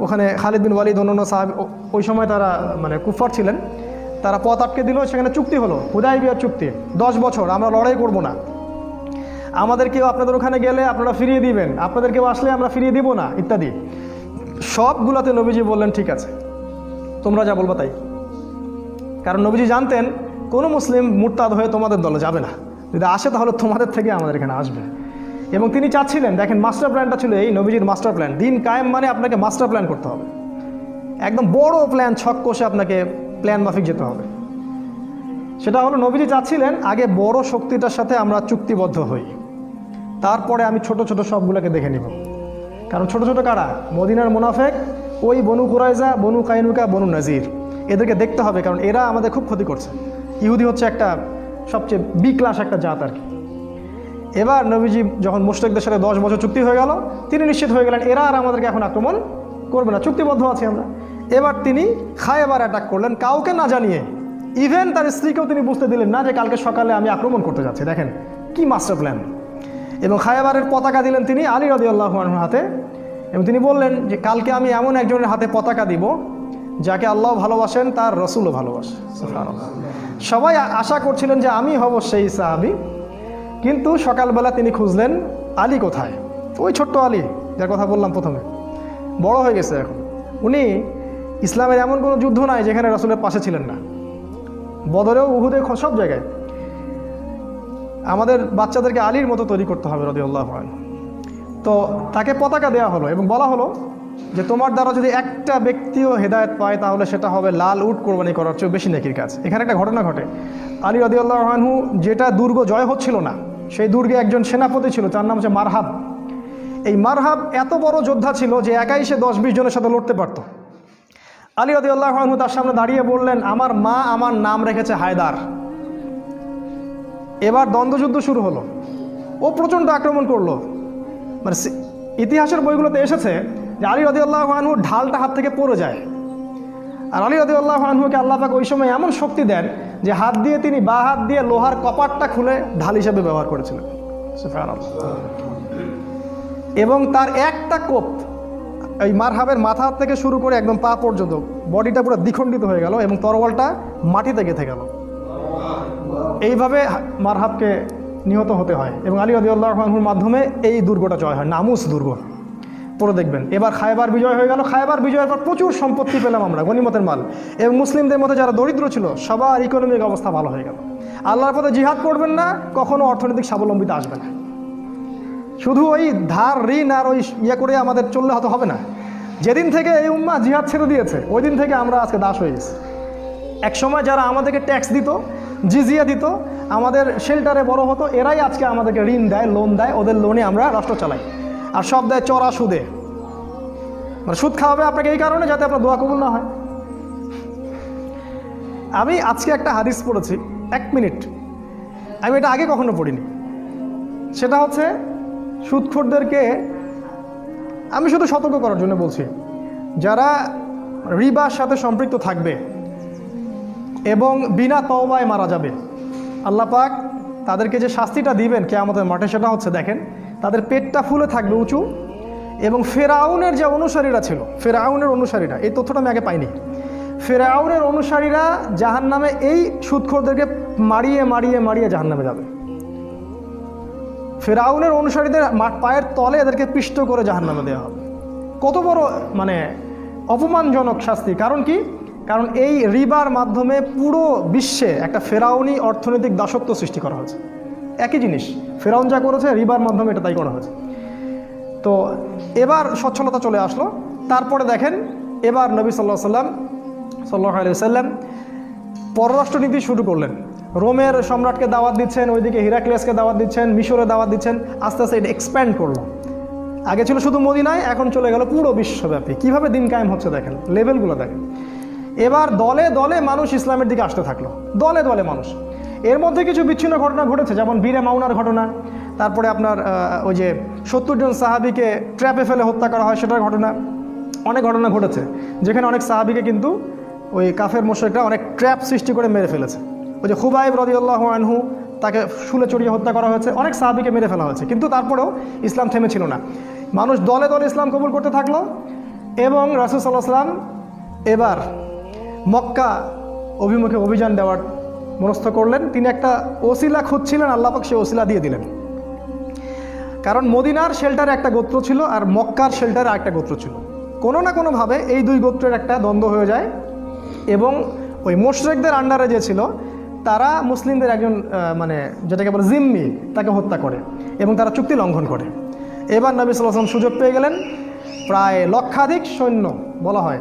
ওখানে খালিদ বিন ওয়ালিদ অন্যান্য সাহাবী, ওই সময় তারা মানে কুফার ছিলেন, তারা পথ আটকে দিল। সেখানে চুক্তি হলো, হুদাইবিয়ার চুক্তি, 10 বছর আমরা লড়াই করব না, আমাদের কেউ আপনাদের ওখানে গেলে আপনারা ফিরিয়ে দিবেন, আপনাদের কেউ আসলে আমরা ফিরিয়ে দিব না, ইত্যাদি। সবগুলোতে নবীজি বললেন, ঠিক আছে, তোমরা যা বলবা তাই। কারণ নবীজি জানতেন কোনো মুসলিম মুরতাদ হয়ে তোমাদের দলে যাবে না, যদি আসে তাহলে তোমাদের থেকে আমাদের এখানে আসবে। এবং তিনি চাচ্ছিলেন, দেখেন মাস্টার প্ল্যানটা ছিল এই নবীজির মাস্টার প্ল্যান। দিন কায়েম মানে আপনাকে মাস্টার প্ল্যান করতে হবে, একদম বড় প্ল্যান, ছক কষে আপনাকে প্ল্যান মাফিক যেতে হবে। সেটা হলো নবীজি চাচ্ছিলেন আগে বড় শক্তিটার সাথে আমরা চুক্তিবদ্ধ হই, তারপরে আমি ছোট ছোট সবগুলোকে দেখে নিব। কারণ ছোট ছোট কারা? মদিনার মুনাফেক, ওই বনু কুরাইজা, বনু কাইনুকা, বনু নাজির, এদেরকে দেখতে হবে, কারণ এরা আমাদের খুব ক্ষতি করছে। ইহুদি হচ্ছে একটা সবচেয়ে বি ক্লাস একটা জাত আর কি। এবার নবীজি যখন মুশরিকদের সাথে 10 বছর চুক্তি হয়ে গেল, তিনি নিশ্চিত হয়ে গেলেন এরা আর আমাদেরকে এখন আক্রমণ করবে না, চুক্তিবদ্ধ আছি আমরা। এবার তিনি খায়বার অ্যাটাক করলেন কাউকে না জানিয়ে। ইভেন তার স্ত্রীকেও তিনি বুঝতে দিলেন না যে কালকে সকালে আমি আক্রমণ করতে যাচ্ছি। দেখেন কি মাস্টার প্ল্যান। এবং খায়বারের পতাকা দিলেন তিনি আলী রাদিয়াল্লাহু আনহুর হাতে। এবং তিনি বললেন যে কালকে আমি এমন একজনের হাতে পতাকা দিব যাকে আল্লাহ ভালোবাসেন, তার রসুলও ভালোবাসে। সুবহানাল্লাহ। সবাই আশা করছিলেন যে আমি হব সেই সাহাবী, কিন্তু সকালবেলা তিনি খুঁজলেন আলী কোথায়। ওই ছোট্ট আলী যার কথা বললাম প্রথমে, বড় হয়ে গেছে এখন। উনি ইসলামের এমন কোনো যুদ্ধ নাই যেখানে রসুলের পাশে ছিলেন না, বদরেও, উহুদে, সব জায়গায়। আমাদের বাচ্চাদেরকে আলীর মতো তৈরি করতে হবে রাদিয়াল্লাহু আনহু। তো তাকে পতাকা দেওয়া হলো এবং বলা হলো যে তোমার দ্বারা যদি একটা ব্যক্তিও হেদায়েত পায় তাহলে সেটা হবে লাল উট কোরবানি করার চেয়ে বেশি নেকির কাজ। এখানে একটা ঘটনা ঘটে। আলী রাদিয়াল্লাহু আনহু যেটা দুর্গ জয় হচ্ছিল না, সেই দুর্গে একজন সেনাপতি ছিল, তার নাম হচ্ছে মারহাব। এই মারহাব এত বড় যোদ্ধা ছিল যে একাই সে 10-20 জনের সাথে লড়তে পারত। আলী রাদিয়াল্লাহু আনহু তার সামনে দাঁড়িয়ে বললেন, আমার মা আমার নাম রেখেছে হায়দার। এবার দ্বন্দ্বযুদ্ধ শুরু হলো। ও প্রচণ্ড আক্রমণ করলো। মানে ইতিহাসের বইগুলোতে এসেছে যে আলী রাদিয়াল্লাহু আনহু ঢালটা হাত থেকে পড়ে যায়। আর আলী রাদিয়াল্লাহু আনহুকে আল্লাহ পাক ওই সময় এমন শক্তি দেন যে হাত দিয়ে তিনি বাঁ হাত দিয়ে লোহার কপাটটা খুলে ঢাল হিসেবে ব্যবহার করেছিলেন। সুবহানাল্লাহ। এবং তার একটা কোপ এই মারহাবের মাথা থেকে শুরু করে একদম পা পর্যন্ত বডিটা পুরো দ্বিখণ্ডিত হয়ে গেল এবং তরোয়ালটা মাটিতে গেঁথে গেল। এইভাবে মারহাবকে নিহত হতে হয় এবং আলী রাদিয়াল্লাহু আনহুর মাধ্যমে এই দুর্গটা জয় হয়, নামুস দুর্গ। পরে দেখবেন এবার খায়বার বিজয় হয়ে গেল। খায়বার বিজয়ের পর প্রচুর সম্পত্তি পেলাম আমরা, গনিমতের মাল, এবং মুসলিমদের মধ্যে যারা দরিদ্র ছিল সবার ইকোনমিক অবস্থা ভালো হয়ে গেল। আল্লাহর পথে জিহাদ করবেন না, কখনো অর্থনৈতিক স্বাবলম্বিতা আসবে না। শুধু ওই ধার ঋণ আর ওই করে আমাদের চললে হয়তো হবে না। যেদিন থেকে এই উম্মাহ জিহাদ ছেড়ে দিয়েছে ওই দিন থেকে আমরা আজকে দাস হয়ে গেছি। এক সময় যারা আমাদেরকে ট্যাক্স দিত, জিজিয়া দিত, আমাদের শেল্টারে বড় হতো, এরাই আজকে আমাদেরকে ঋণ দেয়, লোন দেয়। ওদের লোনে আমরা রাষ্ট্র চালাই, আর সব দেয় চড়া সুদে। মানে সুদ খাওয়াবে আপনাকে এই কারণে যাতে আপনার দোয়া কবুল না হয়। আমি আজকে একটা হাদিস পড়েছি, 1 মিনিট, আমি এটা আগে কখনো পড়িনি। সেটা হচ্ছে সুদখোরদেরকে আমি শুধু সতর্ক করার জন্য বলছি, যারা রিবার সাথে সম্পৃক্ত থাকবে এবং বিনা তওবায় মারা যাবে, আল্লাহ পাক তাদেরকে যে শাস্তিটা দিবেন কিয়ামতের মাঠে সেটা হচ্ছে, দেখেন, তাদের পেটটা ফুলে থাকবে উঁচু, এবং ফেরাউনের যে অনুসারীরা ছিল, ফেরাউনের অনুসারীরা, এই তথ্যটা আমি আগে পাইনি, ফেরাউনের অনুসারীরা জাহান্নামে এই সুদখোরদেরকে মারিয়ে মারিয়ে মারিয়ে জাহান্নামে যাবে। ফেরাউনের অনুসারীদের পায়ের তলে এদেরকে পিষ্ট করে জাহান্নামে দেওয়া হবে। কত বড় মানে অপমানজনক শাস্তি! কারণ কি? কারণ এই রিবার মাধ্যমে পুরো বিশ্বে একটা ফেরাউনি অর্থনৈতিক দাসত্ব সৃষ্টি করা হয়েছে। একই জিনিস ফেরাউন যা করেছে, রিবার মাধ্যমে এটা তাই করা হয়েছে। তো এবার সচ্ছলতা চলে আসলো। তারপরে দেখেন, এবার নবী সাল্লাল্লাহু আলাইহি ওয়াসাল্লাম পররাষ্ট্রনীতি শুরু করলেন। রোমের সম্রাটকে দাওয়াত দিচ্ছেন, ওইদিকে হিরাক্লিয়াসকে দাওয়াত দিচ্ছেন, মিশরে দাওয়াত দিচ্ছেন। আস্তে আস্তে এটা এক্সপ্যান্ড করলো। আগে ছিল শুধু মদিনায়, এখন চলে গেল পুরো বিশ্বব্যাপী। কীভাবে দিন কায়েম হচ্ছে দেখেন, লেভেলগুলো দেখেন। এবার দলে দলে মানুষ ইসলামের দিকে আসতে থাকলো, দলে দলে মানুষ। এর মধ্যে কিছু বিচ্ছিন্ন ঘটনা ঘটেছে, যেমন বীরে মাউনার ঘটনা, তারপরে আপনার ওই যে 70 জন সাহাবিকে ট্র্যাপে ফেলে হত্যা করা হয় সেটার ঘটনা। অনেক ঘটনা ঘটেছে যেখানে অনেক সাহাবিকে কিন্তু ওই কাফের মুশরিকরা অনেক ট্র্যাপ সৃষ্টি করে মেরে ফেলেছে। ওই যে খুবাইব রাদিয়াল্লাহু আনহু, তাকে শুলে চড়িয়ে হত্যা করা হয়েছে, অনেক সাহাবিকে মেরে ফেলা হয়েছে। কিন্তু তারপরেও ইসলাম থেমেছিল না, মানুষ দলে দলে ইসলাম কবুল করতে থাকলো। এবং রাসূল সাল্লাল্লাহু আলাইহি ওয়াসাল্লাম এবার মক্কা অভিমুখে অভিযান দেওয়ার মনস্থ করলেন। তিনি একটা ওসিলা খুঁজছিলেন, আল্লাহ পাক সে ওসিলা দিয়ে দিলেন। কারণ মদিনার শেল্টারে একটা গোত্র ছিল আর মক্কার শেল্টারে আরেকটা গোত্র ছিল। কোনো না কোনোভাবে এই দুই গোত্রের একটা দ্বন্দ্ব হয়ে যায় এবং ওই মুশরিকদের আন্ডারে যে ছিল তারা মুসলিমদের একজন মানে যেটাকে বলে জিম্মি, তাকে হত্যা করে এবং তারা চুক্তি লঙ্ঘন করে। এবার নবী সাল্লাল্লাহু আলাইহি ওয়াসাল্লাম সুযোগ পেয়ে গেলেন, প্রায় লক্ষাধিক সৈন্য বলা হয়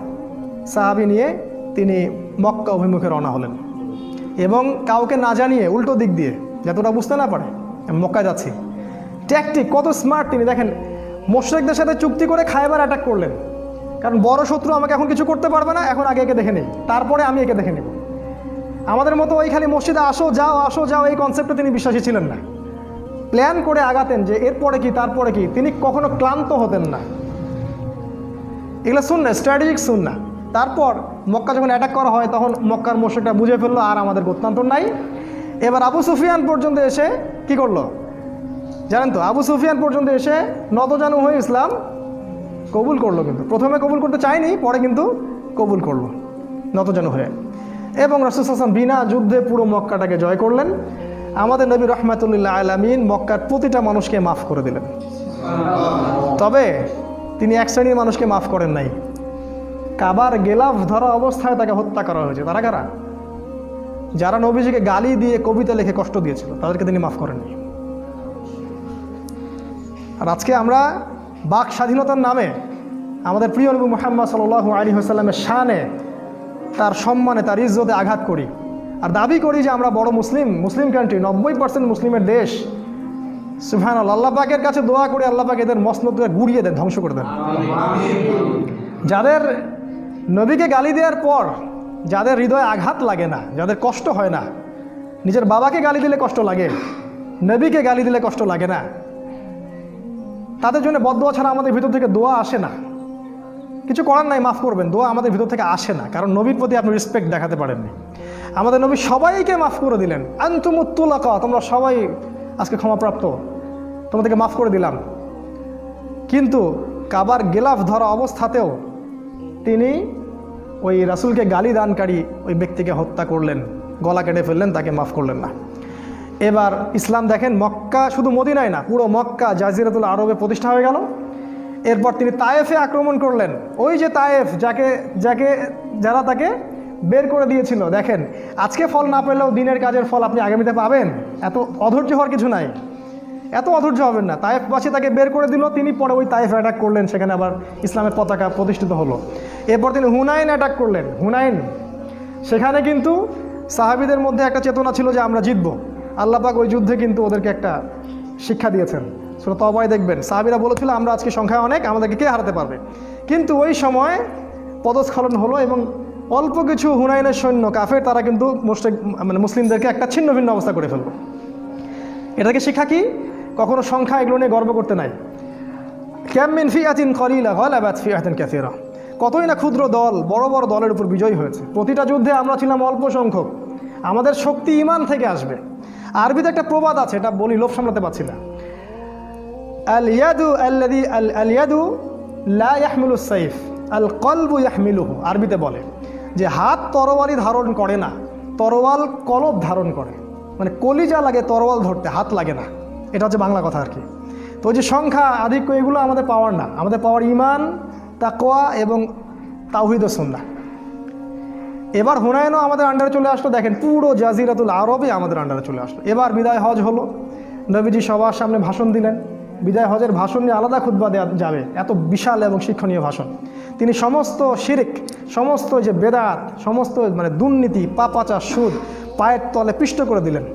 সাহাবী নিয়ে তিনি মক্কা অভিমুখে রওনা হলেন এবং কাউকে না জানিয়ে উল্টো দিক দিয়ে, যাতে ওরা বুঝতে না পারে আমি মক্কায় যাচ্ছি। ট্যাকটিক কত স্মার্ট তিনি! দেখেন, মুশরিকদের সাথে চুক্তি করে খায়বার অ্যাটাক করলেন, কারণ বড় শত্রু আমাকে এখন কিছু করতে পারবে না, এখন আগে একে দেখে নেই, তারপরে আমি একে দেখে নেব। আমাদের মতো ওই খালি মসজিদে আসো যাও এই কনসেপ্টে তিনি বিশ্বাসী ছিলেন না। প্ল্যান করে আগাতেন যে এরপরে কি তারপরে কি। তিনি কখনো ক্লান্ত হতেন না। এগুলো সুন্নাহ, স্ট্র্যাটেজিক সুন্নাহ। তারপর মক্কা যখন অ্যাটাক করা হয় তখন মক্কার মুশরিকরা বুঝে ফেললো আর আমাদের গত্যন্তর নাই। এবার আবু সুফিয়ান পর্যন্ত এসে কি করলো জানেন তো? আবু সুফিয়ান পর্যন্ত এসে নতজানু হয়ে ইসলাম কবুল করলো। কিন্তু প্রথমে কবুল করতে চায়নি, পরে কিন্তু কবুল করলো নতজানু হয়ে। এবং রাসূল সাল্লাল্লাহু আলাইহি ওয়াসাল্লাম বিনা যুদ্ধে পুরো মক্কাটাকে জয় করলেন। আমাদের নবী রাহমাতুল্লিল আলামিন মক্কার প্রতিটা মানুষকে মাফ করে দিলেন। তবে তিনি এক শ্রেণীর মানুষকে মাফ করেন নাই। কাবার গেলাফ ধরা অবস্থায় তাকে হত্যা করা হয়েছে। তারা কারা? যারা নবীজিকে গালি দিয়ে কবিতা লিখে কষ্ট দিয়েছিল, তাদেরকে তিনি মাফ করেননি। আর আজকে আমরা বাক স্বাধীনতার নামে আমাদের প্রিয় নবী মুহাম্মদ সাল্লাল্লাহু আলাইহি ওয়াসাল্লামের শানে, তার সম্মানে, তার ইজ্জতে আঘাত করি আর দাবি করি যে আমরা বড় মুসলিম কান্ট্রি, 90% মুসলিমের দেশ। সুবহানাল্লাহ। আল্লাহ পাকের কাছে দোয়া করে আল্লাহ পাক এদের মসনদকে গুড়িয়ে দেন, ধ্বংস করে দেন। যাদের নবীকে গালি দেওয়ার পর যাদের হৃদয়ে আঘাত লাগে না, যাদের কষ্ট হয় না, নিজের বাবাকে গালি দিলে কষ্ট লাগে, নবীকে গালি দিলে কষ্ট লাগে না, তাদের জন্য বদদোয়া ছাড়া আমাদের ভিতর থেকে দোয়া আসে না। কিছু করার নাই, মাফ করবেন, দোয়া আমাদের ভিতর থেকে আসে না, কারণ নবীর প্রতি আপনি রেসপেক্ট দেখাতে পারেননি। আমাদের নবী সবাইকে মাফ করে দিলেন, আনতুমুত তুলাকা, তোমরা সবাই আজকে ক্ষমাপ্রাপ্ত, তোমাদেরকে মাফ করে দিলাম। কিন্তু কাবার গেলাফ ধরা অবস্থাতেও তিনি ওই রাসূলকে গালি দানকারী ওই ব্যক্তিকে হত্যা করলেন, গলা কেটে ফেললেন, তাকে মাফ করলেন না। এবার ইসলাম দেখেন মক্কা, শুধু মদিনায় না, পুরো মক্কা জাজিরাতুল আরবে প্রতিষ্ঠা হয়ে গেল। এরপর তিনি তায়েফে আক্রমণ করলেন। ওই যে তায়েফ, যারা তাকে বের করে দিয়েছিল, দেখেন আজকে ফল না পেলেও দিনের কাজের ফল আপনি আগামীতে পাবেন। এত অধৈর্য হওয়ার কিছু নাই, এত অধৈর্য হবেন না। তায়েফবাসী তাকে বের করে দিল, তিনি পরে ওই তায়েফ অ্যাটাক করলেন, সেখানে আবার ইসলামের পতাকা প্রতিষ্ঠিত হলো। এরপর তিনি হুনাইন অ্যাটাক করলেন, হুনাইন, সেখানে কিন্তু সাহাবীদের মধ্যে একটা চেতনা ছিল যে আমরা জিতবো। আল্লাহ পাক ওই যুদ্ধে কিন্তু ওদেরকে একটা শিক্ষা দিয়েছেন। সূরা তওবায় দেখবেন সাহাবীরা বলেছিল আমরা আজকে সংখ্যায় অনেক, আমাদেরকে কে হারাতে পারবে। কিন্তু ওই সময় পদস্খলন হলো এবং অল্প কিছু হুনাইনের সৈন্য কাফের, তারা কিন্তু মুসলিমদেরকে একটা ছিন্ন ভিন্ন অবস্থা করে ফেলল। এটাকে শিক্ষা কি? কখনো সংখ্যা এগুলো নিয়ে গর্ব করতে নাই। কাম মিন ফিআতিন কলিলা গালাবাত ফিআতান কাসীরা, কতই না ক্ষুদ্র দল বড় বড় দলের উপর বিজয়ী হয়েছে। প্রতিটা যুদ্ধে আমরা ছিলাম অল্প সংখ্যক। আমাদের শক্তি ঈমান থেকে আসবে। আরবিতে একটা প্রবাদ আছে, এটা বলি, লোভ সামলাতে পারছি না। আল ইয়াদু লা ইয়াহমিলুস সাইফ আল কলবু ইয়াহমিলুহু, আরবিতে বলে যে হাত তরোয়ারি ধারণ করে না, তরোয়াল কলব ধারণ করে। মানে কলিজা লাগে তরোয়াল ধরতে, হাত লাগে না। এটা হচ্ছে বাংলা কথা আর কি। তো যে সংখ্যা আধিক্য, এগুলো আমাদের পাওয়ার না, আমাদের পাওয়ার ঈমান, তাকওয়া এবং তাওহীদ ও সুন্নাহ। এবার হুনাইনও আমাদের আন্ডারে চলে আসলো। দেখেন পুরো জাজিরাতুল আরবে আমাদের আন্ডারে চলে আসলো। এবার বিদায় হজ হলো, নবীজি সবার সামনে ভাষণ দিলেন। বিদায় হজের ভাষণ নিয়ে আলাদা খুতবা দেওয়া যাবে, এত বিশাল এবং শিক্ষণীয় ভাষণ। তিনি সমস্ত শিরক, সমস্ত যে বেদাত, সমস্ত দুর্নীতি, পাপাচার, সুদ পায়ের তলে পিষ্ট করে দিলেন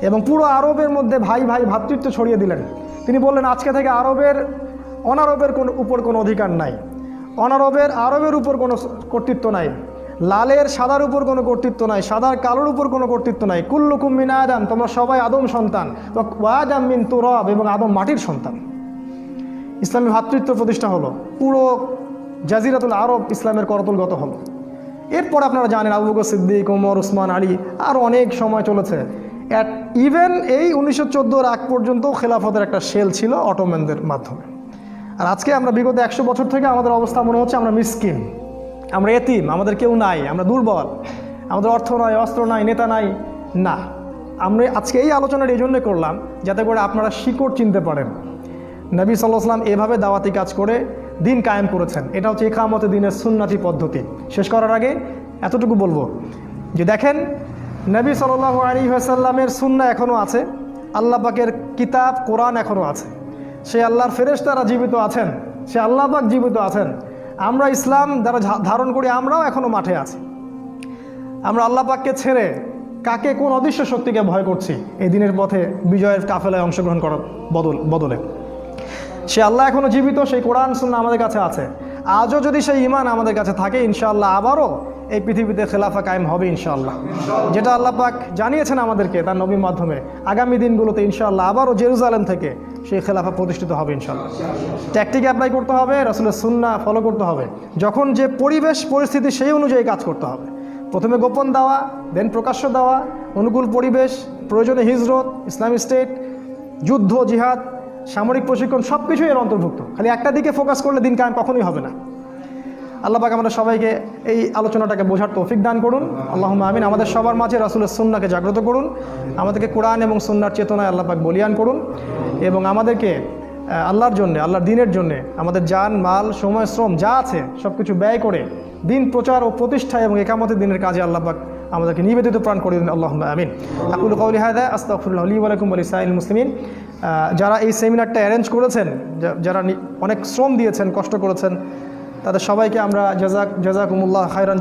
এবং পুরো আরবের মধ্যে ভাই ভাই ভ্রাতৃত্ব ছড়িয়ে দিলেন। তিনি বললেন আজকে থেকে অনারবের উপর কোনো অধিকার নাই, আরবের উপর কোনো কর্তৃত্ব নাই, লালের সাদার উপর কোনো কর্তৃত্ব নাই, সাদার কালোর উপর কোনো কর্তৃত্ব নাই। কুল্লুকুম মিন আদম, তোমরা সবাই আদম সন্তান, ওয়া আদম মিন তুরাব, এবং আদম মাটির সন্তান। ইসলামী ভ্রাতৃত্ব প্রতিষ্ঠা হলো, পুরো জাজিরাতুল আরব ইসলামের করতলগত হলো। এরপর আপনারা জানেন আবু বকর সিদ্দিক, ওমর, উসমান, আলী, আরও অনেক সময় চলেছে। ইভেন এই 1914 আগ পর্যন্ত খেলাফতের একটা সেল ছিল অটোম্যানদের মাধ্যমে। আর আজকে আমরা বিগত 100 বছর থেকে আমাদের অবস্থা মনে হচ্ছে আমরা মিসকিন, আমরা এতিম, আমাদের কেউ নাই, আমরা দুর্বল, আমাদের অর্থ নাই, অস্ত্র নাই, নেতা নাই। না, আমরা আজকে এই আলোচনাটা এই জন্যে করলাম যাতে করে আপনারা শিকড় চিনতে পারেন। নবী সাল্লাল্লাহু আলাইহি ওয়াসাল্লাম এভাবে দাওয়াতি কাজ করে দিন কায়েম করেছেন। এটা হচ্ছে ইকামতে দ্বীনের সুন্নতি পদ্ধতি। শেষ করার আগে এতটুকু বলবো যে দেখেন, নবী সাল্লাল্লাহু আলাইহি ওয়াসাল্লামের সুন্নাহ এখনও আছে, আল্লাহ পাকের কিতাব কোরআন এখনও আছে, সে আল্লাহর ফেরেশতারা জীবিত আছেন, সে আল্লাহ পাক জীবিত আছেন। আমরা ইসলাম যারা ধারণ করি আমরাও এখনও মাঠে আছি। আমরা আল্লাহ পাককে ছেড়ে কাকে, কোন অদৃশ্য শক্তিকে ভয় করছি এই দিনের পথে বিজয়ের কাফেলায় অংশগ্রহণ করার বদলে? সে আল্লাহ এখনও জীবিত, সেই কোরআন সুন্নাহ আমাদের কাছে আছে। আজও যদি সেই ঈমান আমাদের কাছে থাকে, ইনশাআল্লাহ আবারও এই পৃথিবীতে খেলাফা কায়েম হবে ইনশাআল্লাহ। যেটা আল্লাহ পাক জানিয়েছেন আমাদেরকে তার নবীর মাধ্যমে, আগামী দিনগুলোতে ইনশাআল্লাহ আবারও জেরুজালেম থেকে সেই খেলাফা প্রতিষ্ঠিত হবে ইনশাআল্লাহ। ট্যাকটিক অ্যাপ্লাই করতে হবে, রাসূলের সুন্নাহ ফলো করতে হবে, যখন যে পরিবেশ পরিস্থিতি সেই অনুযায়ী কাজ করতে হবে। প্রথমে গোপন দাওয়া, দেন প্রকাশ্য দাওয়া, অনুকূল পরিবেশ, প্রয়োজনে হিজরত, ইসলামিক স্টেট, যুদ্ধ, জিহাদ, সামরিক প্রশিক্ষণ, সব কিছুই এর অন্তর্ভুক্ত। খালি একটা দিকে ফোকাস করলে দিন কায়েম কখনোই হবে না। আল্লাহ পাক আমাদের সবাইকে এই আলোচনাটাকে বোঝার তৌফিক দান করুন, আল্লাহুম্মা আমিন। আমাদের সবার মাঝে রাসূলের সুন্নাহকে জাগ্রত করুন, আমাদেরকে কোরআন এবং সুন্নাহর চেতনায় আল্লাহ পাক বলিয়ান করুন এবং আমাদেরকে আল্লাহর জন্যে, আল্লাহর দ্বীনের জন্যে আমাদের জান, মাল, সময়, শ্রম যা আছে সব কিছু ব্যয় করে দিন প্রচার ও প্রতিষ্ঠা এবং ইকামতের দিনের কাজে আল্লাহ পাক আমাদেরকে নিবেদিত প্রাণ করে দিন, আল্লাহুম্মা আমিন। আকুলু কওলি হাযা আস্তাগফিরুল্লাহ লি ওয়া লাকুম ওয়া লিসাইরিল মুসলিমিন। যারা এই সেমিনারটা অ্যারেঞ্জ করেছেন, যারা অনেক শ্রম দিয়েছেন, কষ্ট করেছেন, তাদের সবাইকে আমরা জাযাকুমুল্লাহ খায়রান